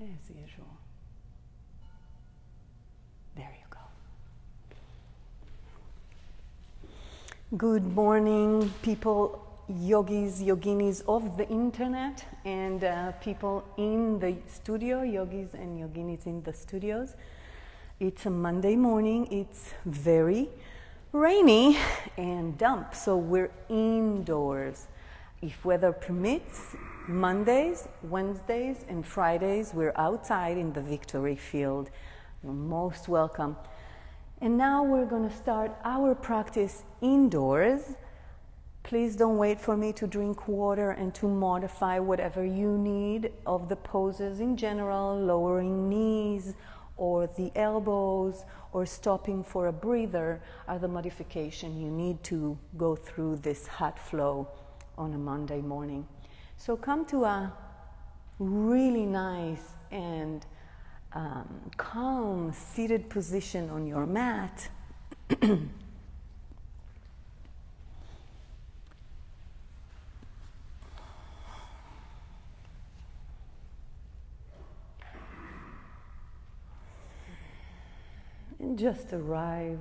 as usual. There you go. Good morning, people, yogis, yoginis of the internet, and people in the studio, yogis and yoginis in the studios. It's a Monday morning. It's very rainy and damp, so we're indoors. If weather permits, Mondays, Wednesdays, and Fridays, we're outside in the victory field. You're most welcome. And now we're going to start our practice indoors. Please don't wait for me to drink water and to modify whatever you need of the poses in general, lowering knees or the elbows or stopping for a breather are the modification you need to go through this hot flow on a Monday morning. So come to a really nice and calm seated position on your mat. And just arrive,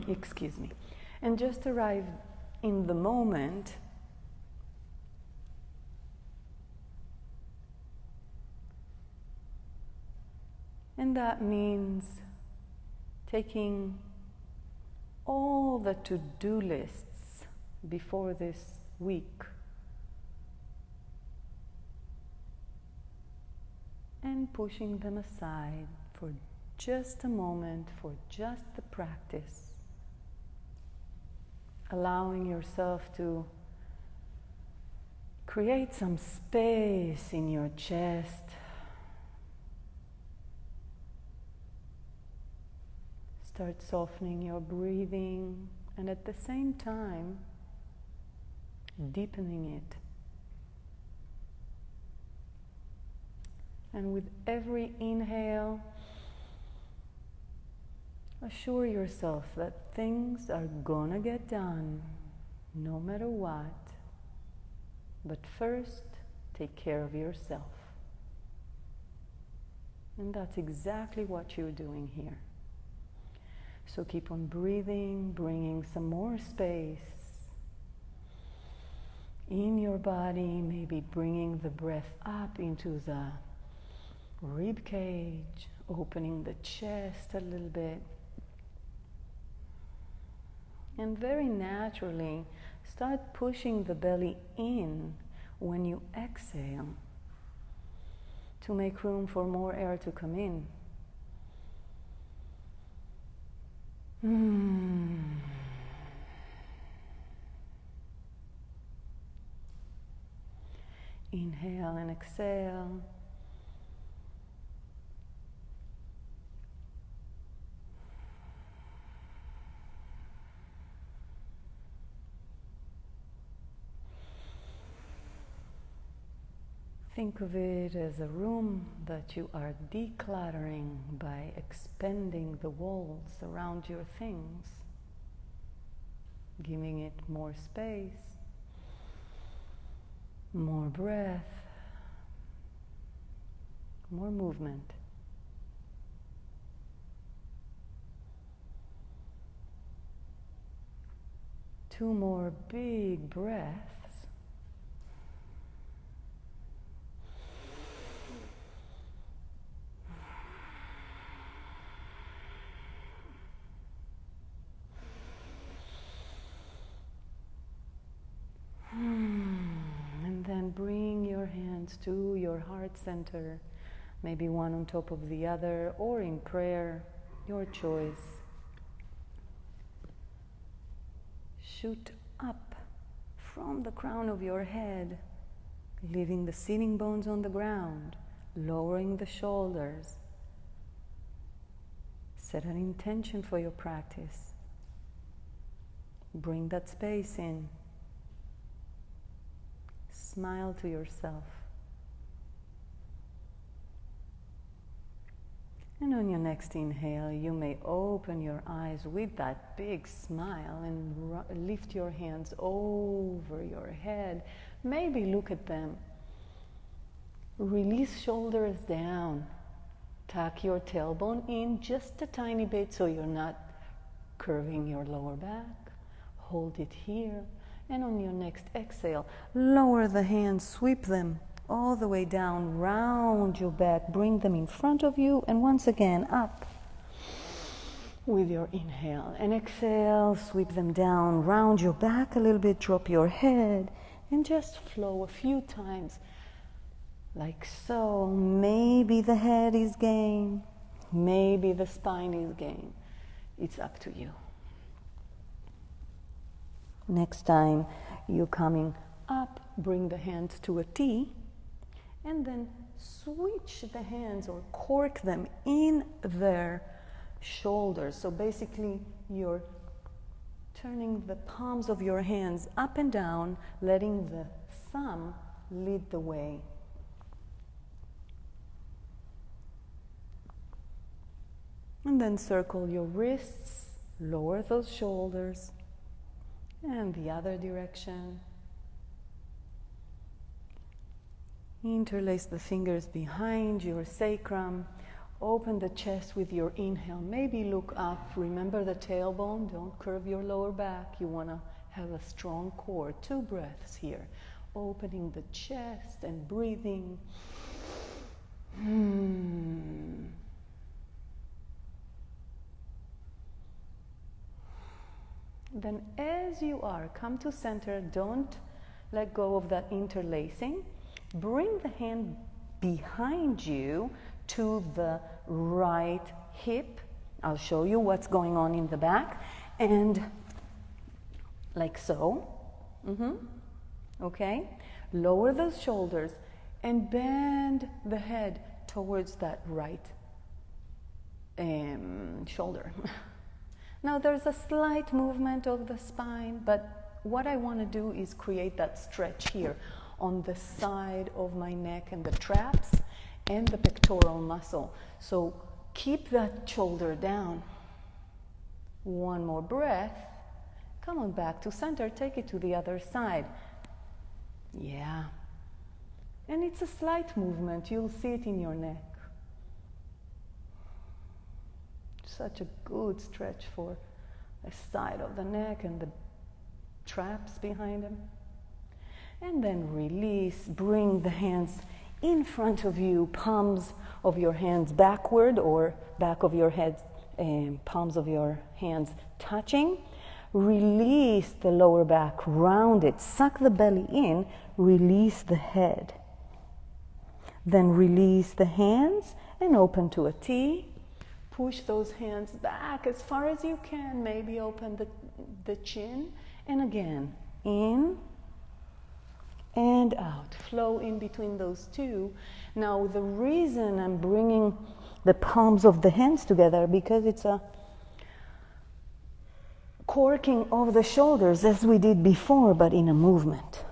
excuse me, and just arrive in the moment. And that means taking all the to-do lists before this week and pushing them aside for just a moment, for just the practice. Allowing yourself to create some space in your chest. Start softening your breathing and at the same time deepening it. And with every inhale, assure yourself that things are gonna get done no matter what. But first, take care of yourself. And that's exactly what you're doing here. So keep on breathing, bringing some more space in your body, maybe bringing the breath up into the rib cage, opening the chest a little bit. And very naturally, start pushing the belly in when you exhale to make room for more air to come in. Inhale and exhale. Think of it as a room that you are decluttering by expanding the walls around your things, giving it more space, more breath, more movement. Two more big breaths. And then bring your hands to your heart center, maybe one on top of the other, or in prayer, your choice. Shoot up from the crown of your head, leaving the sitting bones on the ground, lowering the shoulders. Set an intention for your practice. Bring that space in. Smile to yourself. And on your next inhale, you may open your eyes with that big smile and lift your hands over your head. Maybe look at them Release shoulders down. Tuck your tailbone in just a tiny bit so you're not curving your lower back. Hold it here. And on your next exhale, lower the hands, sweep them all the way down, round your back, bring them in front of you, and once again up with your inhale. And exhale, sweep them down, round your back a little bit, drop your head, and just flow a few times. Like so. Maybe the head is game, maybe the spine is game. It's up to you. Next time you're coming up, bring the hands to a T, and then switch the hands or cork them in their shoulders. So basically you're turning the palms of your hands up and down, letting the thumb lead the way. And then circle your wrists, lower those shoulders, and the other direction. Interlace the fingers behind your sacrum. Open the chest with your inhale. Maybe look up. Remember the tailbone. Don't curve your lower back. You want to have a strong core. 2 breaths here. Opening the chest and breathing. Then as you are, come to center. Don't let go of that interlacing. Bring the hand behind you to the right hip. I'll show you what's going on in the back. And like so. Okay? Lower those shoulders and bend the head towards that right shoulder. Now there's a slight movement of the spine, but what I want to do is create that stretch here on the side of my neck and the traps and the pectoral muscle. So keep that shoulder down. One more breath. Come on back to center. Take it to the other side. Yeah. And it's a slight movement. You'll see it in your neck. Such a good stretch for the side of the neck and the traps behind them. And then release. Bring the hands in front of you, palms of your hands backward or back of your head, palms of your hands touching. Release the lower back, round it, suck the belly in, release the head. Then release the hands and open to a T. Push those hands back as far as you can. Maybe open the chin. And again, in and out. Flow in between those two. Now, the reason I'm bringing the palms of the hands together, because it's a corking of the shoulders as we did before, but in a movement.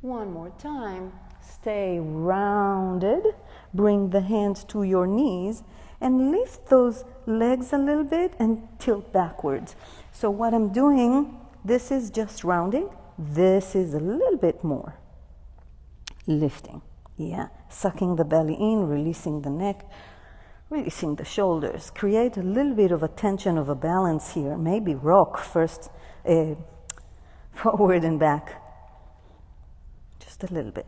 One more time. Stay rounded. Bring the hands to your knees and lift those legs a little bit and tilt backwards. So what I'm doing, this is just rounding. This is a little bit more lifting. Yeah, sucking the belly in, releasing the neck, releasing the shoulders. Create a little bit of a tension of a balance here. Maybe rock first, forward and back. Just a little bit.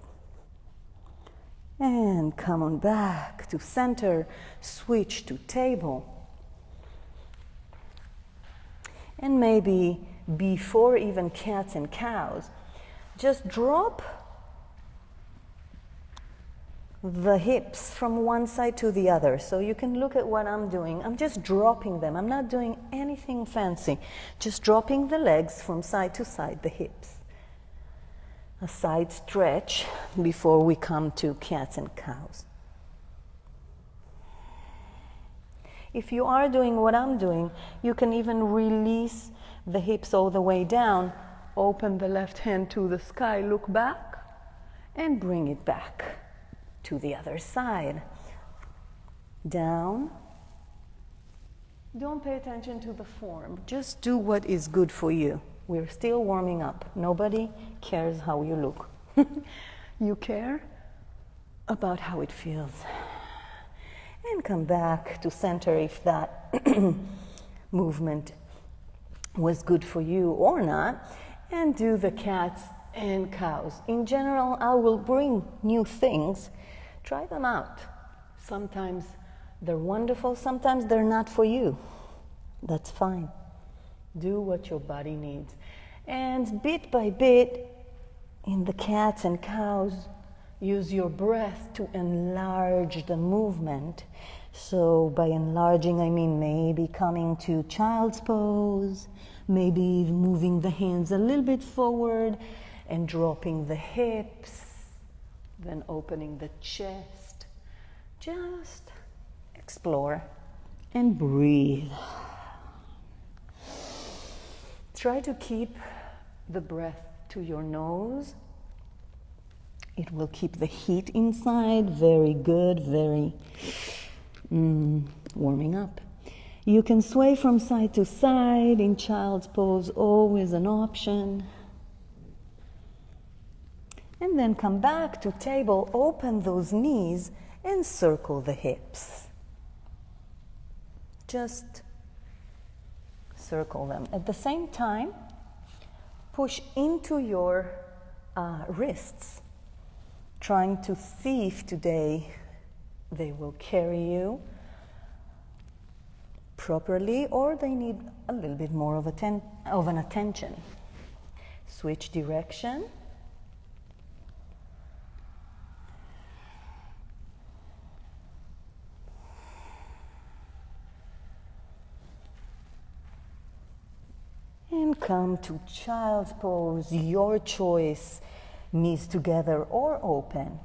And come on back to center, switch to table. And maybe before even cats and cows, just drop the hips from one side to the other. So you can look at what I'm doing. I'm just dropping them. I'm not doing anything fancy. Just dropping the legs from side to side, the hips. A side stretch before we come to cats and cows. If you are doing what I'm doing, you can even release the hips all the way down, open the left hand to the sky, look back, and bring it back to the other side. Down. Don't pay attention to the form. Just do what is good for you. We're still warming up. Nobody cares how you look. You care about how it feels. And come back to center if that movement was good for you or not. And do the cats and cows. In general, I will bring new things. Try them out. Sometimes they're wonderful, sometimes they're not for you. That's fine. Do what your body needs. And bit by bit, in the cats and cows, use your breath to enlarge the movement. So by enlarging, I mean maybe coming to child's pose, maybe moving the hands a little bit forward and dropping the hips, then opening the chest. Just explore and breathe. Try to keep the breath to your nose. It will keep the heat inside. Very good, very warming up. You can sway from side to side in child's pose, always an option. And then come back to table, open those knees and circle the hips. Just circle them. At the same time, push into your wrists, trying to see if today they will carry you properly or they need a little bit more of an attention. Switch direction. And come to child's pose, your choice, knees together or open.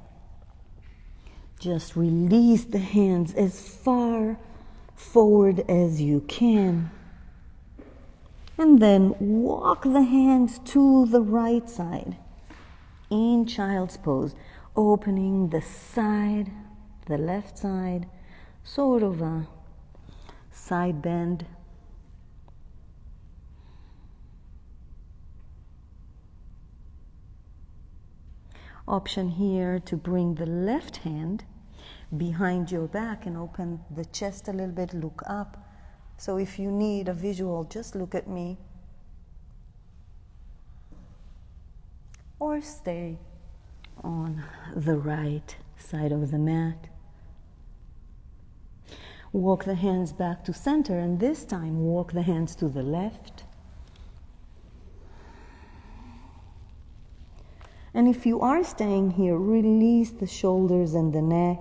Just release the hands as far forward as you can. And then walk the hands to the right side in child's pose, opening the side, the left side, sort of a side bend. Option here to bring the left hand behind your back and open the chest a little bit, look up. So if you need a visual, just look at me. Or stay on the right side of the mat. Walk the hands back to center, and this time walk the hands to the left. And if you are staying here, release the shoulders and the neck.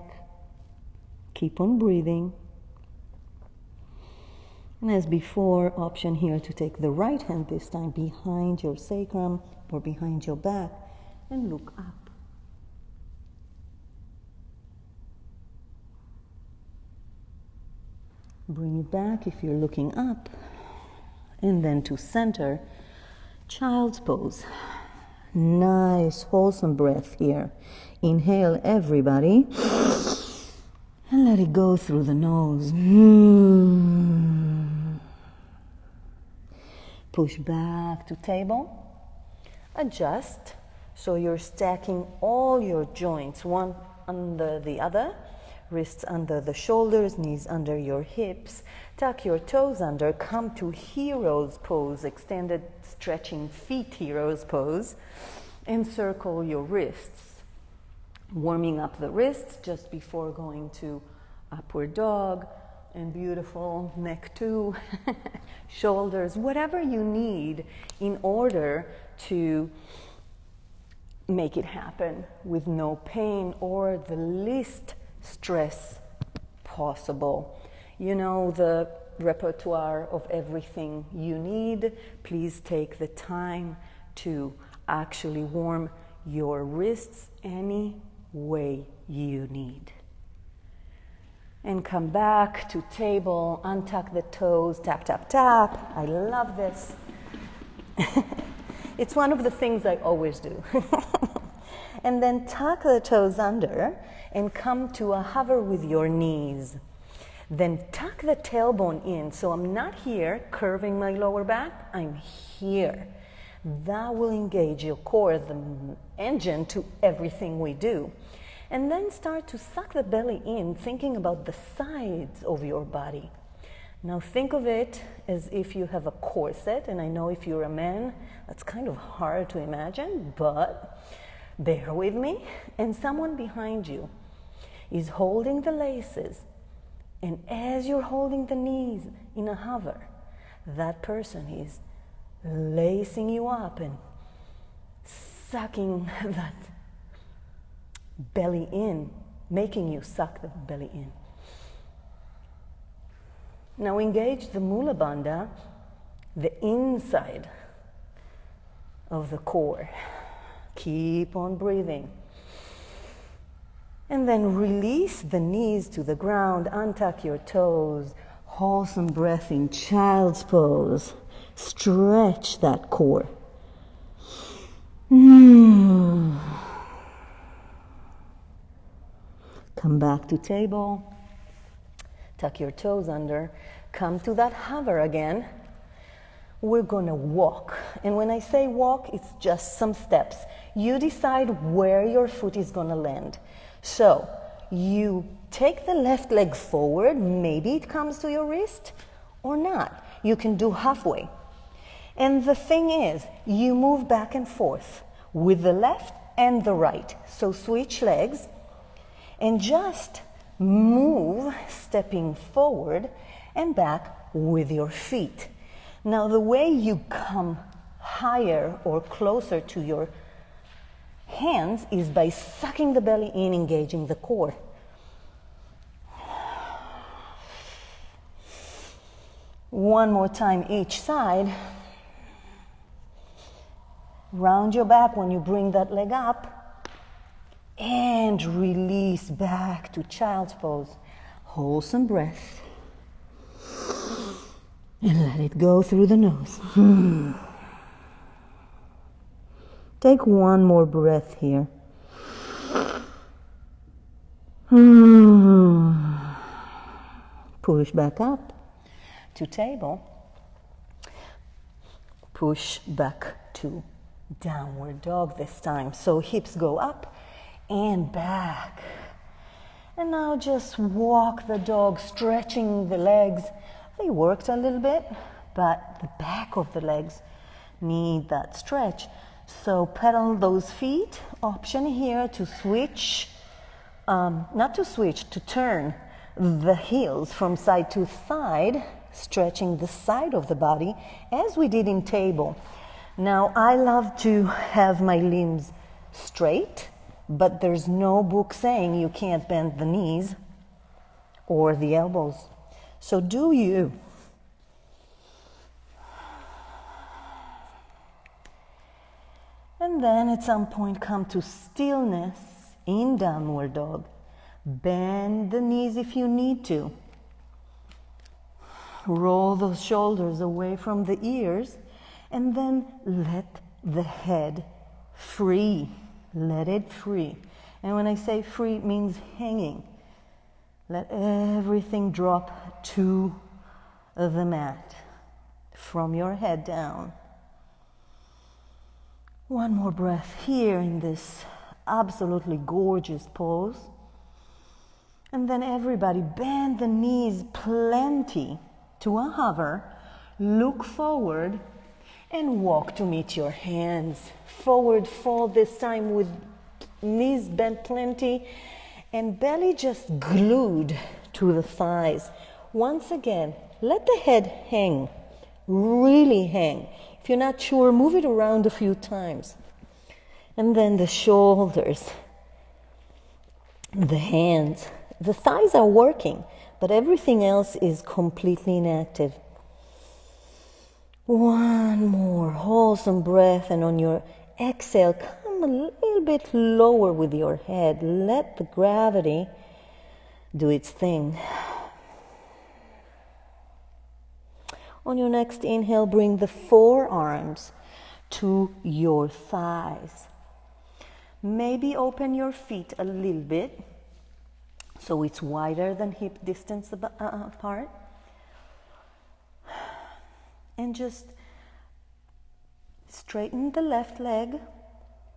Keep on breathing. And as before, option here to take the right hand this time behind your sacrum or behind your back and look up. Bring it back if you're looking up. And then to center, child's pose. Nice, wholesome breath here. Inhale, everybody. And let it go through the nose. Push back to table. Adjust. So you're stacking all your joints, one under the other. Wrists under the shoulders, knees under your hips. Tuck your toes under. Come to hero's pose, extended stretching feet hero's pose. Encircle your wrists. Warming up the wrists just before going to upward dog. And beautiful neck too, shoulders, whatever you need in order to make it happen with no pain or the least stress possible. You know the repertoire of everything you need. Please take the time to actually warm your wrists any way you need. And come back to table, untuck the toes, tap, tap, tap. I love this. It's one of the things I always do. And then tuck the toes under and come to a hover with your knees. Then tuck the tailbone in. So I'm not here curving my lower back, I'm here. That will engage your core, the engine to everything we do. And then start to suck the belly in, thinking about the sides of your body. Now think of it as if you have a corset, and I know if you're a man, that's kind of hard to imagine, but bear with me. And someone behind you is holding the laces, and as you're holding the knees in a hover, that person is lacing you up and sucking that belly in, making you suck the belly in. Now engage the Mula Bandha, the inside of the core. Keep on breathing. And then release the knees to the ground, untuck your toes, hold some breath in child's pose. Stretch that core. Come back to table. Tuck your toes under. Come to that hover again. We're gonna walk. And when I say walk, it's just some steps. You decide where your foot is gonna land. So you take the left leg forward. Maybe it comes to your wrist or not. You can do halfway. And the thing is, you move back and forth with the left and the right. So switch legs and just move, stepping forward and back with your feet. Now the way you come higher or closer to your hands is by sucking the belly in, engaging the core. One more time each side. Round your back when you bring that leg up. And release back to child's pose. Hold some breath. And let it go through the nose. Take one more breath here. Push back up to table. Push back to downward dog this time. So hips go up and back. And now just walk the dog, stretching the legs. They worked a little bit, but the back of the legs need that stretch. So pedal those feet. Option here to switch, not to switch, to turn the heels from side to side, stretching the side of the body as we did in table. Now I love to have my limbs straight, but there's no book saying you can't bend the knees or the elbows. So do you. And then at some point come to stillness in downward dog. Bend the knees if you need to. Roll those shoulders away from the ears and then let the head free. Let it free. And when I say free, it means hanging. Let everything drop to the mat from your head down. One more breath here in this absolutely gorgeous pose. And then everybody bend the knees plenty to a hover. Look forward and walk to meet your hands. Forward fold this time with knees bent plenty and belly just glued to the thighs. Once again, let the head hang, really hang. If you're not sure, move it around a few times. And then the shoulders, the hands, the thighs are working, but everything else is completely inactive. One more, hold some breath, and on your exhale, come a little bit lower with your head. Let the gravity do its thing. On your next inhale, bring the forearms to your thighs. Maybe open your feet a little bit so it's wider than hip distance apart. And just straighten the left leg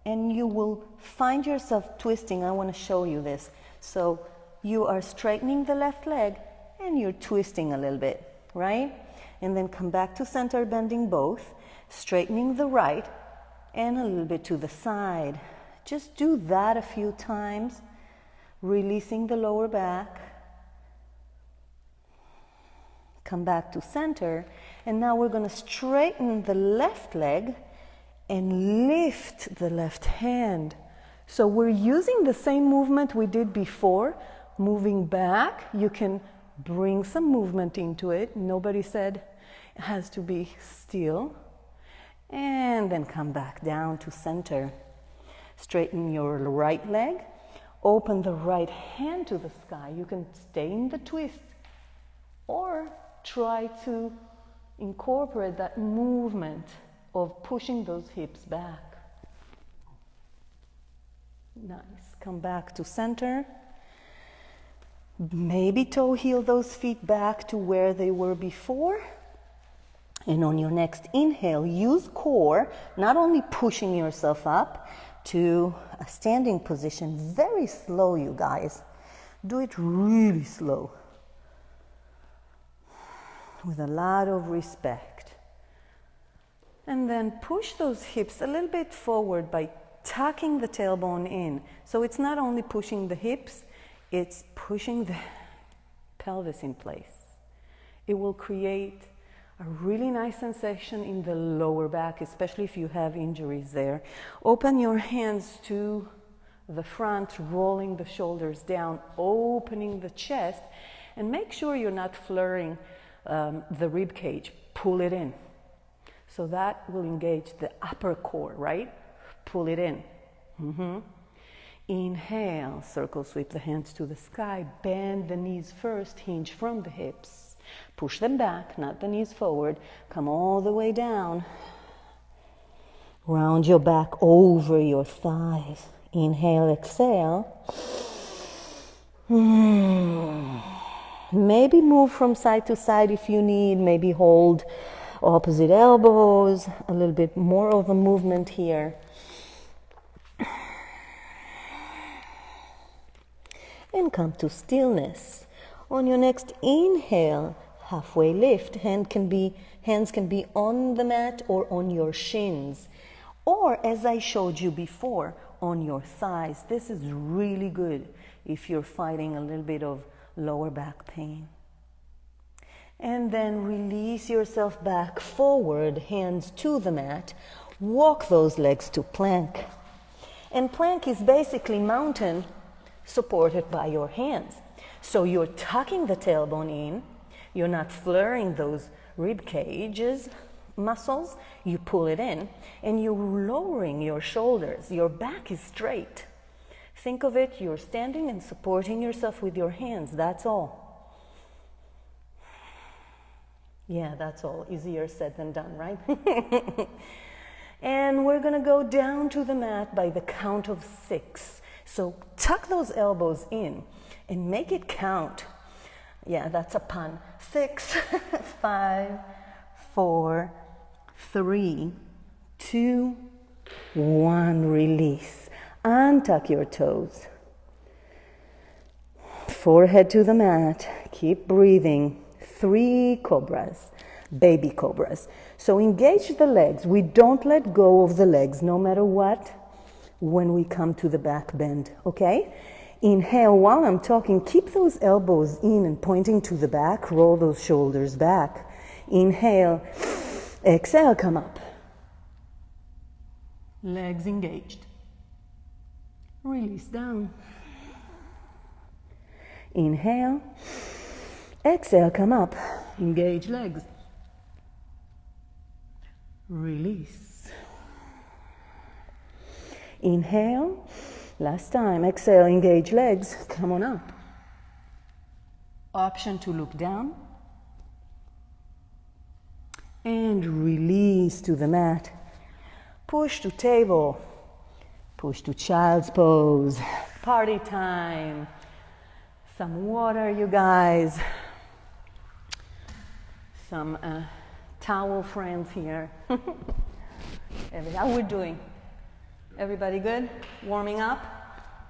and you will find yourself twisting. I want to show you this. So you are straightening the left leg and you're twisting a little bit, right? And then come back to center, bending both, straightening the right and a little bit to the side. Just do that a few times, releasing the lower back. Come back to center, and now we're going to straighten the left leg and lift the left hand. So we're using the same movement we did before, moving back. You can bring some movement into it. Nobody said it has to be still. And then come back down to center. Straighten your right leg. Open the right hand to the sky. You can stay in the twist or try to incorporate that movement of pushing those hips back. Nice. Come back to center. Maybe toe heel those feet back to where they were before. And on your next inhale, use core, not only pushing yourself up to a standing position, very slow, you guys. Do it really slow, with a lot of respect. And then push those hips a little bit forward by tucking the tailbone in. So it's not only pushing the hips, it's pushing the pelvis in place. It will create a really nice sensation in the lower back, especially if you have injuries there. Open your hands to the front, rolling the shoulders down, opening the chest, and make sure you're not flaring the rib cage. Pull it in. So that will engage the upper core, right? Pull it in. Inhale, circle sweep the hands to the sky, bend the knees first, hinge from the hips. Push them back, not the knees forward. Come all the way down. Round your back over your thighs. Inhale, exhale. Maybe move from side to side if you need. Maybe hold opposite elbows. A little bit more of a movement here. And come to stillness. On your next inhale, halfway lift. Hands can be on the mat or on your shins. Or, as I showed you before, on your thighs. This is really good if you're fighting a little bit of lower back pain. And then release yourself back forward, hands to the mat. Walk those legs to plank. And plank is basically mountain supported by your hands. So you're tucking the tailbone in, you're not flaring those rib cages muscles, you pull it in, and you're lowering your shoulders. Your back is straight. Think of it, you're standing and supporting yourself with your hands, that's all. Yeah, that's all. Easier said than done, right? And we're going to go down to the mat by the count of 6. So tuck those elbows in and make it count. Yeah, that's a pun. 6, 5, 4, 3, 2, 1. Release. Untuck your toes. Forehead to the mat. Keep breathing. 3 cobras, baby cobras. So engage the legs. We don't let go of the legs no matter what when we come to the back bend, okay? Inhale while I'm talking. Keep those elbows in and pointing to the back. Roll those shoulders back. Inhale. Exhale, come up. Legs engaged. Release down. Inhale. Exhale, come up. Engage legs. Release. Inhale. Last time. Exhale, engage legs. Come on up. Option to look down. And release to the mat. Push to table. Push to child's pose. Party time. Some water, you guys. Some towel friends here. How we're doing? Everybody good? Warming up?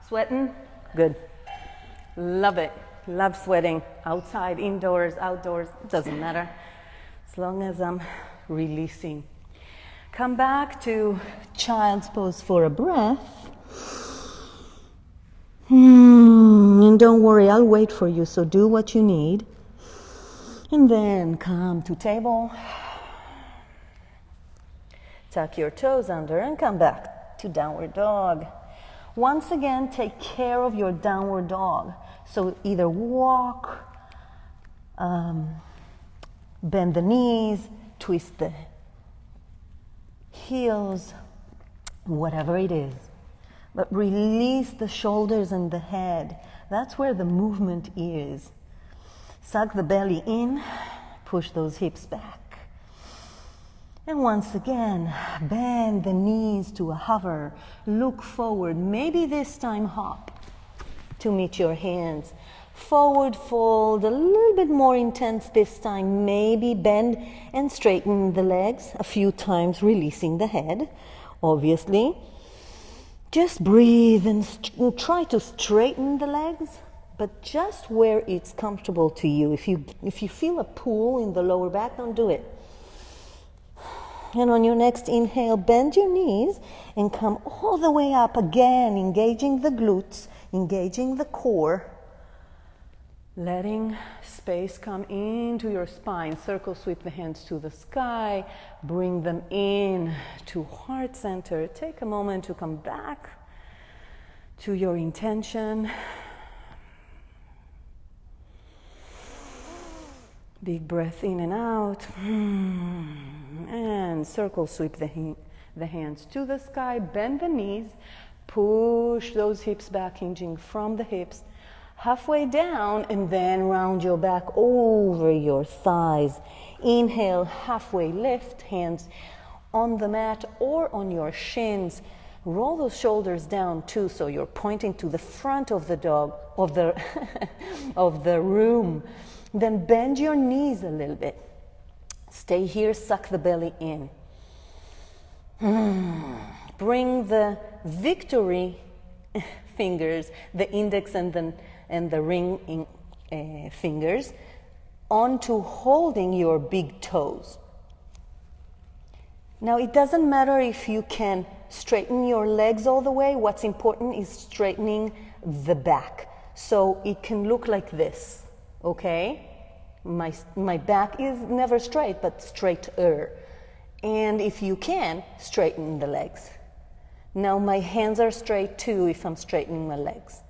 Sweating? Good. Love it. Love sweating. Outside, indoors, outdoors, doesn't matter. As long as I'm releasing. Come back to child's pose for a breath. And don't worry, I'll wait for you, so do what you need. And then come to table. Tuck your toes under and come back to downward dog. Once again, take care of your downward dog. So either walk, bend the knees, twist the heels, whatever it is. But release the shoulders and the head. That's where the movement is. Suck the belly in, push those hips back. And once again, bend the knees to a hover. Look forward, maybe this time hop to meet your hands. Forward fold, a little bit more intense this time. Maybe bend and straighten the legs a few times, releasing the head, obviously. Just breathe and try to straighten the legs, but just where it's comfortable to you. If you feel a pull in the lower back, don't do it. And on your next inhale, bend your knees and come all the way up again, engaging the glutes, engaging the core. Letting space come into your spine. Circle sweep the hands to the sky. Bring them in to heart center. Take a moment to come back to your intention. Big breath in and out. And circle sweep the hands to the sky. Bend the knees. Push those hips back, hinging from the hips. Halfway down, and then round your back over your thighs. Inhale, halfway lift, hands on the mat or on your shins. Roll those shoulders down too, so you're pointing to the front of the dog, of the room. Then bend your knees a little bit. Stay here, suck the belly in. Bring the victory fingers, the index and the ring fingers, onto holding your big toes. Now, it doesn't matter if you can straighten your legs all the way. What's important is straightening the back. So it can look like this, okay? My back is never straight, but straighter. And if you can, straighten the legs. Now my hands are straight too if I'm straightening my legs.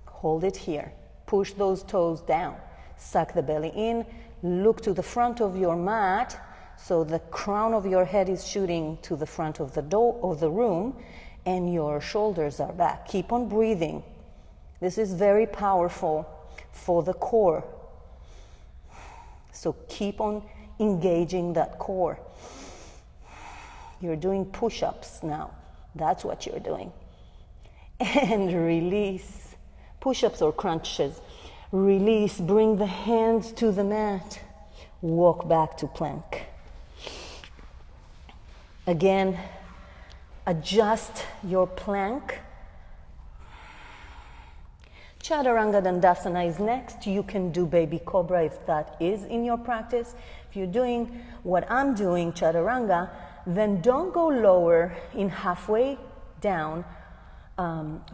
Hold it here. Push those toes down. Suck the belly in. Look to the front of your mat, so the crown of your head is shooting to the front of the door of the room, and your shoulders are back. Keep on breathing. This is very powerful for the core. So keep on engaging that core. You're doing push-ups now. That's what you're doing. And release. Push-ups or crunches. Release. Bring the hands to the mat. Walk back to plank. Again, adjust your plank. Chaturanga Dandasana is next. You can do baby cobra if that is in your practice. If you're doing what I'm doing, Chaturanga, then don't go lower in halfway down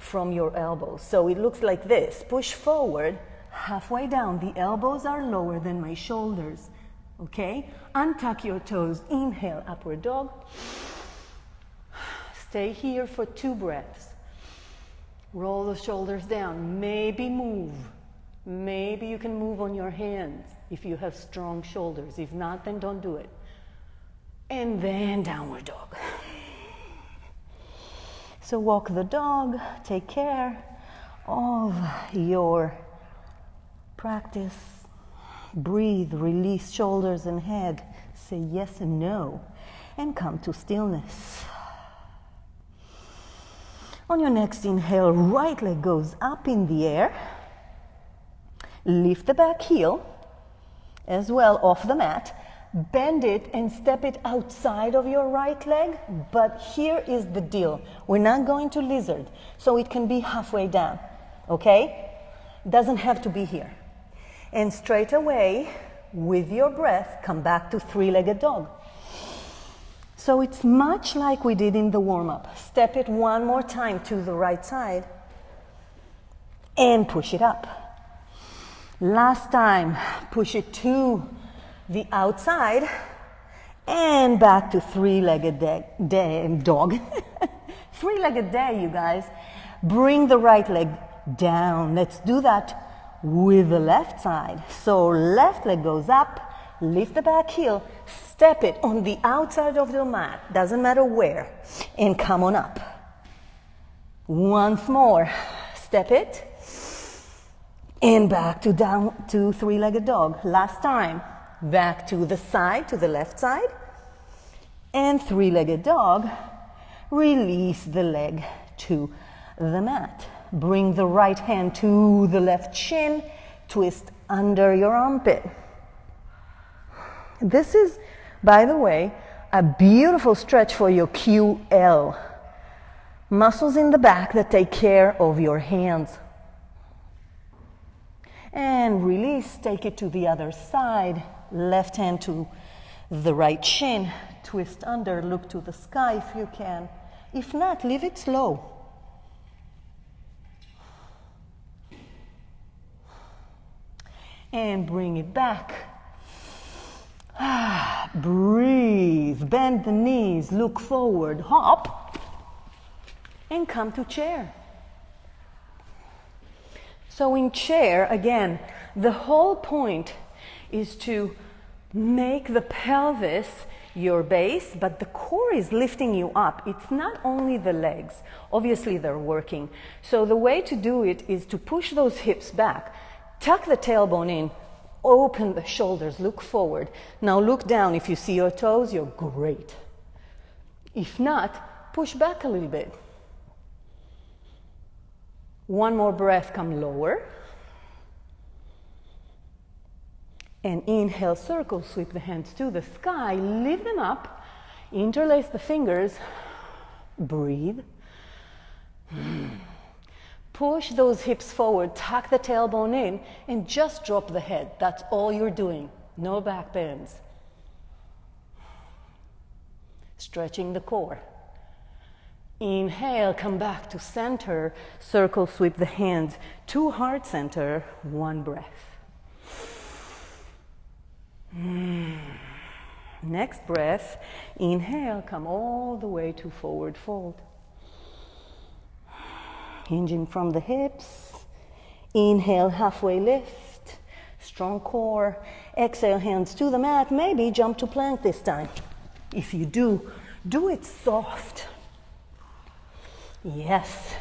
from your elbows. So it looks like this. Push forward, halfway down. The elbows are lower than my shoulders. Okay? Untuck your toes. Inhale, upward dog. Stay here for 2 breaths. Roll the shoulders down. Maybe move. Maybe you can move on your hands if you have strong shoulders. If not, then don't do it. And then downward dog. So walk the dog. Take care of your practice. Breathe, release shoulders and head. Say yes and no. And come to stillness. On your next inhale, right leg goes up in the air. Lift the back heel as well off the mat. bend it and step it outside of your right leg, but here is the deal. We're not going to lizard, so it can be halfway down, okay? Doesn't have to be here. And straight away, with your breath, come back to three-legged dog. So it's much like we did in the warm-up. Step it one more time to the right side and push it up. Last time, push it to the outside and back to three-legged dog. Three-legged day, you guys. Bring the right leg down. Let's do that with the left side. So left leg goes up, lift the back heel, step it on the outside of the mat, doesn't matter where, and come on up. Once more, step it, and back to down to three-legged dog. Last time, back to the side, to the left side, and three-legged dog. Release the leg to the mat. Bring the right hand to the left shin, twist under your armpit. This is, by the way, a beautiful stretch for your QL. Muscles in the back that take care of your hands. And release, take it to the other side. Left hand to the right shin, twist under, look to the sky if you can. If not, leave it slow. And bring it back. Breathe, bend the knees, look forward, hop, and come to chair. So in chair, again, the whole point is to make the pelvis your base, but the core is lifting you up. It's not only the legs. Obviously, they're working. So the way to do it is to push those hips back. Tuck the tailbone in, open the shoulders, look forward. Now look down. If you see your toes, you're great. If not, push back a little bit. One more breath, come lower. And inhale, circle, sweep the hands to the sky, lift them up, interlace the fingers, breathe. Push those hips forward, tuck the tailbone in, and just drop the head. That's all you're doing. No back bends. Stretching the core. Inhale, come back to center, circle, sweep the hands to heart center, one breath. Next breath, inhale, come all the way to forward fold. Hinging from the hips. Inhale, halfway lift. Strong core. Exhale, hands to the mat. Maybe jump to plank this time. If you do, do it soft. Yes.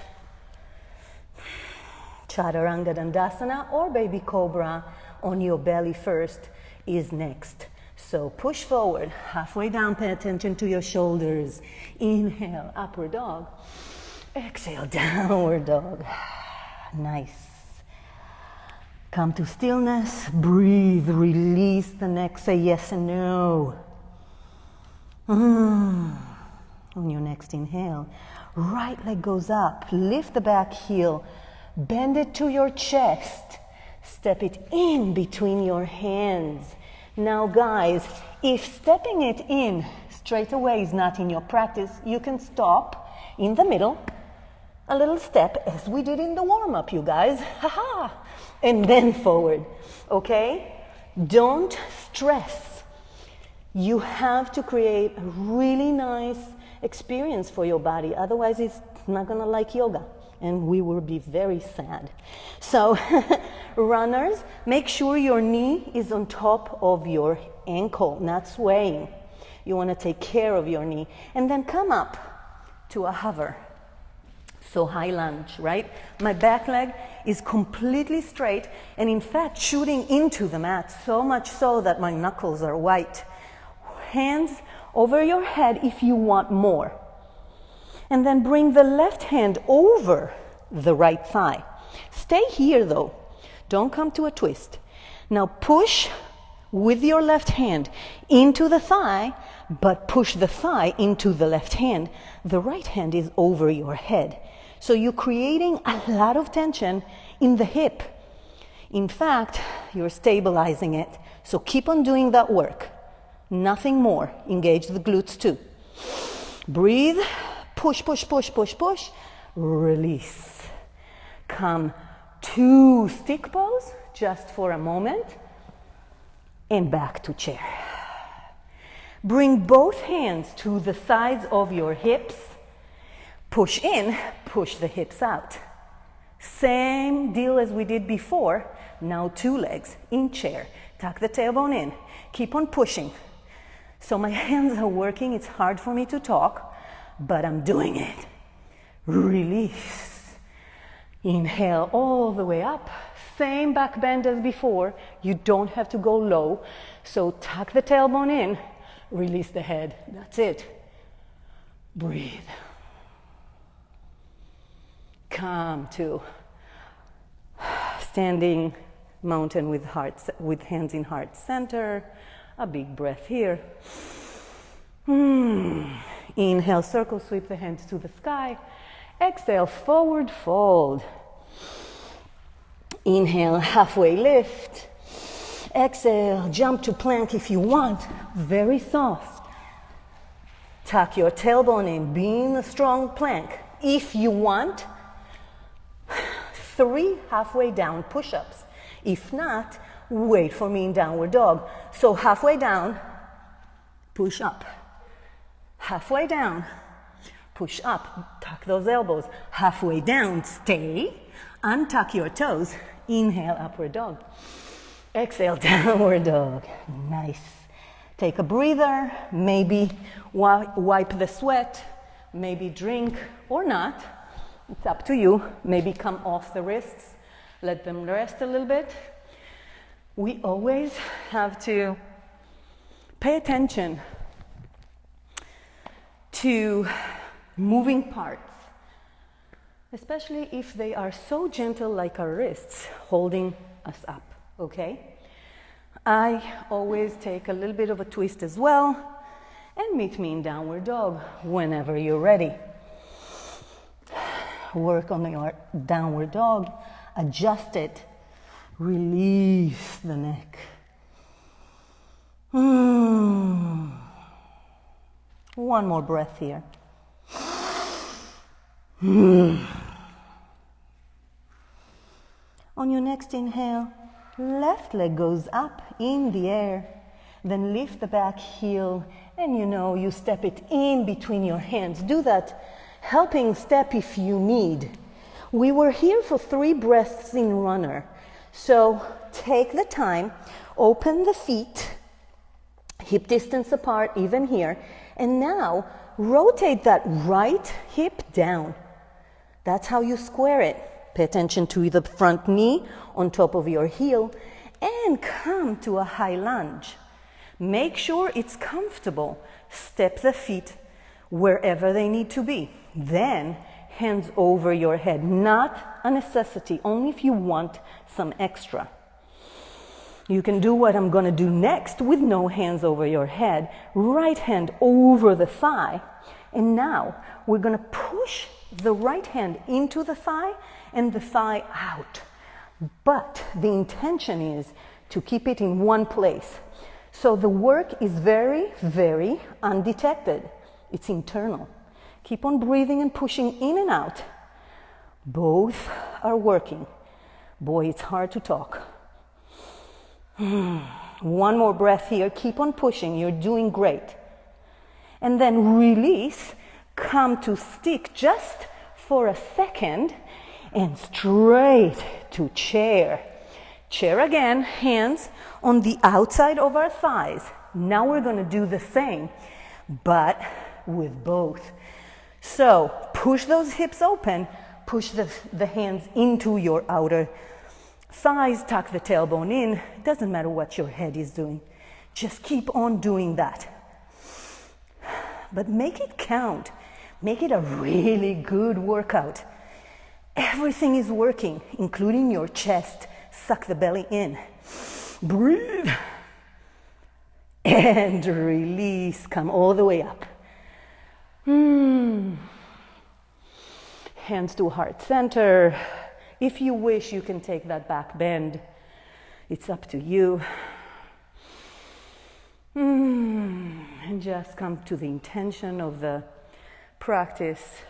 Chaturanga Dandasana or baby cobra on your belly first is next. So push forward, halfway down, pay attention to your shoulders. Inhale, upward dog. Exhale, downward dog. Nice. Come to stillness, breathe, release the neck, say yes and no. On your next inhale, right leg goes up, lift the back heel, bend it to your chest, step it in between your hands. Now guys, if stepping it in straight away is not in your practice, you can stop in the middle, a little step as we did in the warm-up, you guys, haha, and then forward, okay? Don't stress. You have to create a really nice experience for your body, otherwise it's not gonna like yoga and we will be very sad. So runners, make sure your knee is on top of your ankle, not swaying. You want to take care of your knee and then come up to a hover. So high lunge, right? My back leg is completely straight and in fact shooting into the mat, so much so that my knuckles are white. Hands over your head if you want more. And then bring the left hand over the right thigh. Stay here though. Don't come to a twist. Now push with your left hand into the thigh, but push the thigh into the left hand. The right hand is over your head. So you're creating a lot of tension in the hip. In fact, you're stabilizing it. So keep on doing that work. Nothing more. Engage the glutes too. Breathe. Push, push, push, push, push. Release. Come to stick pose just for a moment. And back to chair. Bring both hands to the sides of your hips. Push in, push the hips out. Same deal as we did before. Now 2 legs in chair. Tuck the tailbone in. Keep on pushing. So my hands are working. It's hard for me to talk, but I'm doing it. Release. Inhale all the way up. Same back bend as before. You don't have to go low. So tuck the tailbone in. Release the head. That's it. Breathe. Come to standing mountain with hands in heart center. A big breath here. Inhale, circle, sweep the hands to the sky. Exhale, forward fold. Inhale, halfway lift. Exhale, jump to plank if you want. Very soft. Tuck your tailbone in, be in a strong plank. If you want, 3 halfway down push-ups. If not, wait for me in downward dog. So halfway down, push up. Halfway down, push up. Tuck those elbows. Halfway down, stay. Untuck your toes. Inhale, upward dog. Exhale, downward dog. Nice. Take a breather. Maybe wipe the sweat. Maybe drink or not. It's up to you. Maybe come off the wrists. Let them rest a little bit. We always have to pay attention to moving parts, especially if they are so gentle like our wrists holding us up, okay? I always take a little bit of a twist as well, and meet me in downward dog whenever you're ready. Work on your downward dog, adjust it, release the neck. One more breath here. On your next inhale, left leg goes up in the air. Then lift the back heel and you step it in between your hands. Do that helping step if you need. We were here for 3 breaths in runner. So take the time, open the feet, hip distance apart, even here. And now rotate that right hip down. That's how you square it. Pay attention to the front knee on top of your heel and come to a high lunge. Make sure it's comfortable. Step the feet wherever they need to be. Then hands over your head. Not a necessity, only if you want some extra. You can do what I'm going to do next with no hands over your head. Right hand over the thigh. And now we're going to push the right hand into the thigh and the thigh out. But the intention is to keep it in one place. So the work is very, very undetected. It's internal. Keep on breathing and pushing in and out. Both are working. Boy, it's hard to talk. One more breath here. Keep on pushing. You're doing great. And then release. Come to stick just for a second and straight to chair. Chair again, hands on the outside of our thighs. Now we're going to do the same, but with both. So push those hips open, push the hands into your outer thighs, tuck the tailbone in. It doesn't matter what your head is doing. Just keep on doing that. But make it count. Make it a really good workout. Everything is working, including your chest. Suck the belly in. Breathe. and release. Come all the way up. Hands to heart center. If you wish, you can take that back bend. It's up to you. And just come to the intention of the practice.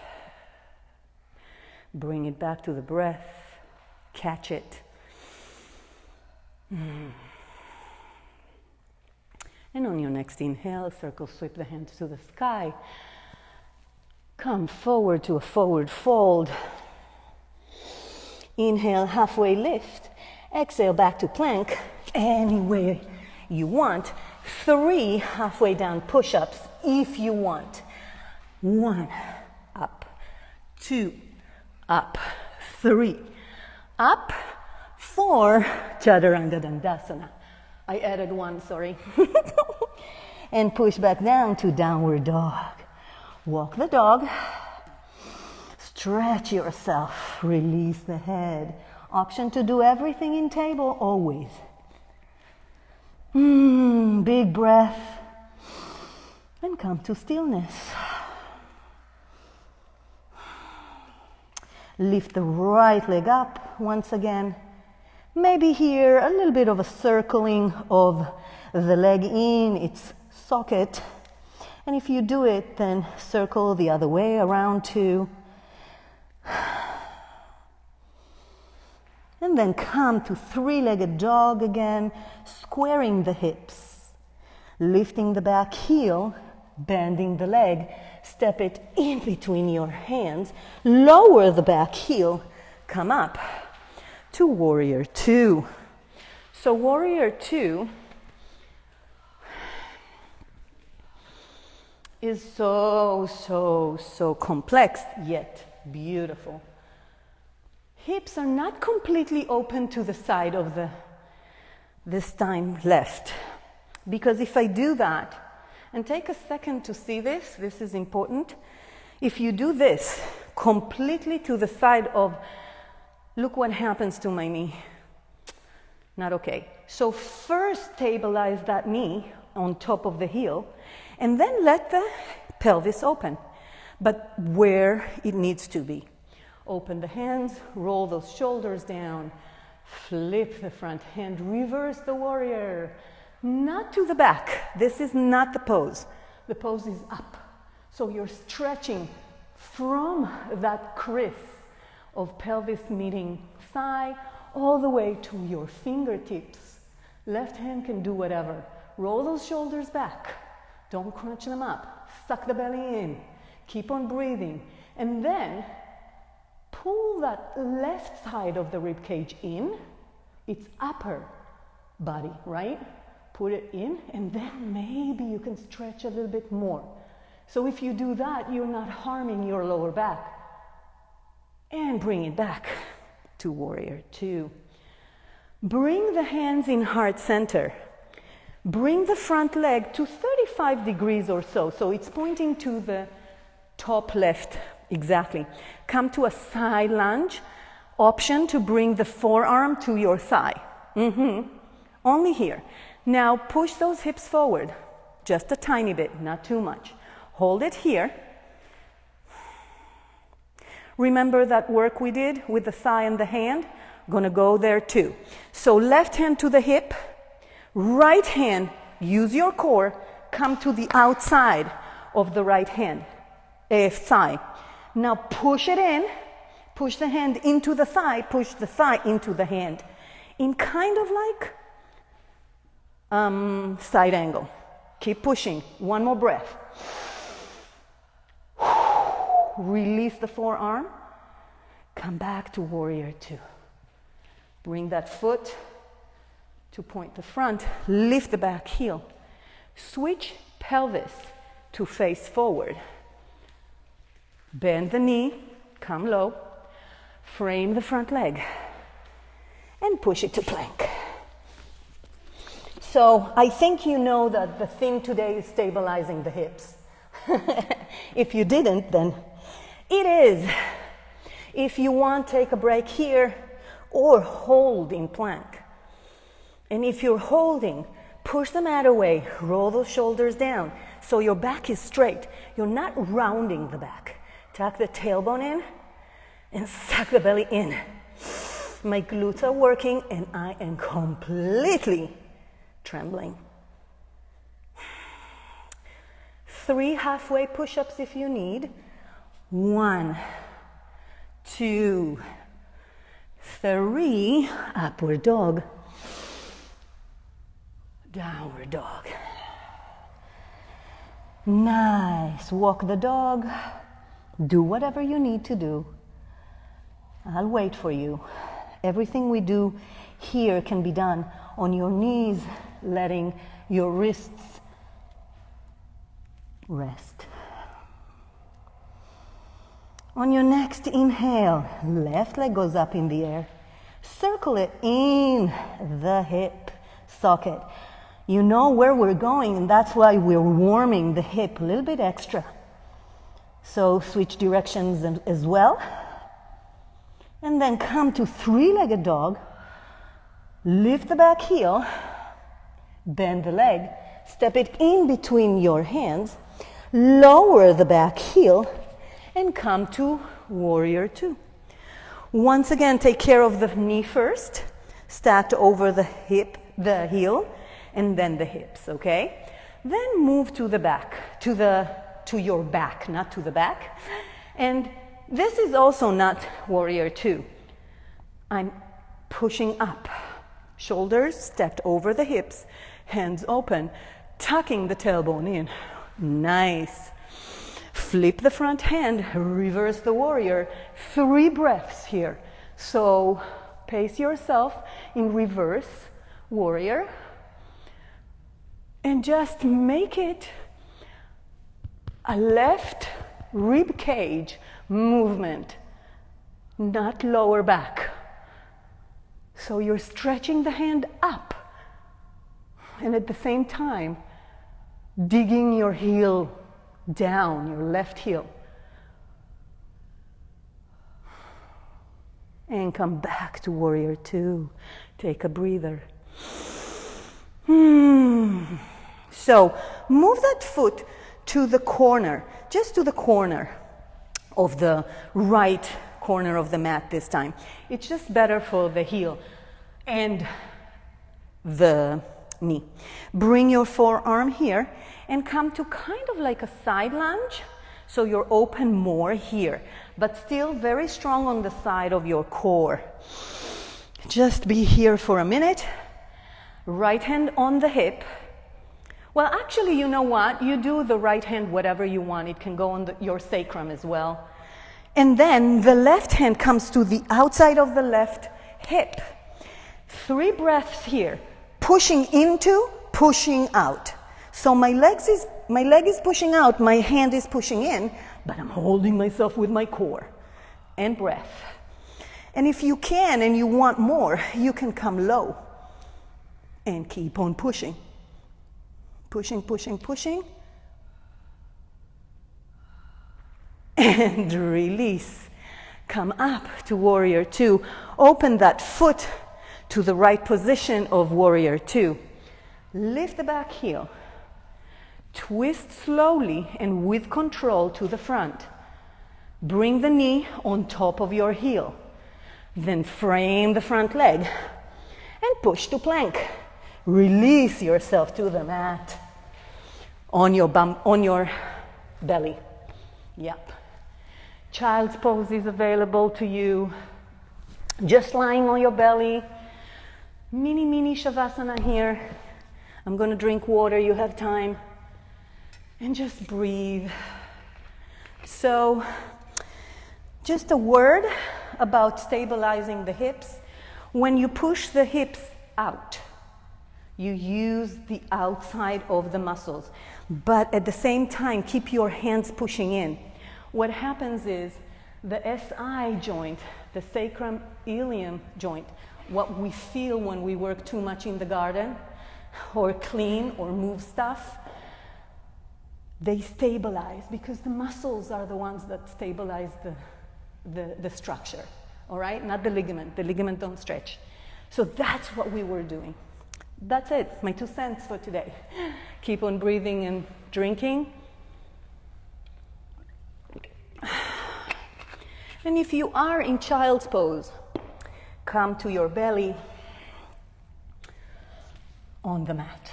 Bring it back to the breath. Catch it. And on your next inhale, circle sweep the hands to the sky. Come forward to a forward fold. Inhale, halfway lift. Exhale, back to plank. Any way you want. 3 halfway down push-ups if you want. 1, up. 2, up. 3, up. 4, Chaturanga Dandasana. I added 1, sorry. And push back down to downward dog. Walk the dog. Stretch yourself. Release the head. Option to do everything in table, always. Big breath. And come to stillness. Lift the right leg up once again. Maybe here a little bit of a circling of the leg in its socket. And if you do it, then circle the other way around too. And then come to 3-legged dog again, squaring the hips, lifting the back heel, bending the leg, step it in between your hands, lower the back heel, come up to Warrior 2. So Warrior 2 is so complex, yet beautiful. Hips are not completely open to the side of this time left. Because if I do that, and take a second to see this is important. If you do this completely to the side of, look what happens to my knee. Not okay. So first stabilize that knee on top of the heel, and then let the pelvis open, but where it needs to be. Open the hands, roll those shoulders down, flip the front hand, reverse the warrior. Not to the back. This is not the pose. The pose is up. So you're stretching from that crease of pelvis meeting thigh all the way to your fingertips. Left hand can do whatever. Roll those shoulders back. Don't crunch them up. Suck the belly in. Keep on breathing. And then pull that left side of the rib cage in. It's upper body, right? Put it in, and then maybe you can stretch a little bit more. So if you do that, you're not harming your lower back. And bring it back to Warrior 2. Bring the hands in heart center. Bring the front leg to 35 degrees or so. So it's pointing to the top left. Exactly. Come to a side lunge. Option to bring the forearm to your thigh. Only here. Now push those hips forward. Just a tiny bit, not too much. Hold it here. Remember that work we did with the thigh and the hand? Gonna go there too. So left hand to the hip. Right hand, use your core. Come to the outside of the right hand. Thigh. Now push it in, push the hand into the thigh, push the thigh into the hand. In kind of like side angle. Keep pushing. One more breath. Release the forearm. Come back to Warrior 2. Bring that foot to point the front. Lift the back heel. Switch pelvis to face forward. Bend the knee, come low, frame the front leg, and push it to plank. So I think you know that the theme today is stabilizing the hips. If you didn't, then it is. If you want, take a break here or hold in plank. And if you're holding, Push the mat away, roll those shoulders down so your back is straight. You're not rounding the back. Tuck the tailbone in and suck the belly in. My glutes are working and I am completely trembling. 3 halfway push-ups if you need. 1, 2, 3, upward dog, downward dog. Nice, walk the dog, do whatever you need to do. I'll wait for you. Everything we do here can be done on your knees, letting your wrists rest. On your next inhale, left leg goes up in the air. Circle it in the hip socket. You know where we're going, and that's why we're warming the hip a little bit extra. So switch directions as well. And then come to 3-legged dog. Lift the back heel, bend the leg, step it in between your hands, lower the back heel, and come to warrior 2. Once again, take care of the knee first, stacked over the heel, and then the hips, okay? Then move to the back, to your back, not to the back. And this is also not warrior 2. I'm pushing up, shoulders stacked over the hips, hands open, tucking the tailbone in. Nice. Flip the front hand, reverse the warrior. 3 breaths here. So pace yourself in reverse warrior. And just make it a left rib cage movement, not lower back. So you're stretching the hand up and at the same time digging your heel down, your left heel. And come back to warrior 2. Take a breather. So move that foot to the corner, just to the corner of the right corner of the mat this time. It's just better for the heel and the knee. Bring your forearm here and come to kind of like a side lunge. So you're open more here, but still very strong on the side of your core. Just be here for a minute. Right hand on the hip. Well, actually, you know what? You do the right hand whatever you want. It can go on your sacrum as well. And then the left hand comes to the outside of the left hip. 3 breaths here. Pushing into, pushing out. So my leg is pushing out, my hand is pushing in, but I'm holding myself with my core. And breath. And if you can and you want more, you can come low and keep on pushing. Pushing, pushing, pushing. And release. Come up to warrior 2. Open that foot to the right position of warrior 2. Lift the back heel. Twist slowly and with control to the front. Bring the knee on top of your heel. Then frame the front leg and push to plank. Release yourself to the mat on your belly. Yep. Child's pose is available to you. Just lying on your belly. Mini shavasana here. I'm going to drink water, you have time. And just breathe. So, just a word about stabilizing the hips. When you push the hips out, you use the outside of the muscles. But at the same time, keep your hands pushing in. What happens is the SI joint, the sacrum ilium joint, what we feel when we work too much in the garden or clean or move stuff, they stabilize because the muscles are the ones that stabilize the structure, all right? Not the ligament. The ligament don't stretch. So that's what we were doing. That's it, my 2 cents for today. Keep on breathing and drinking. And if you are in child's pose, come to your belly on the mat.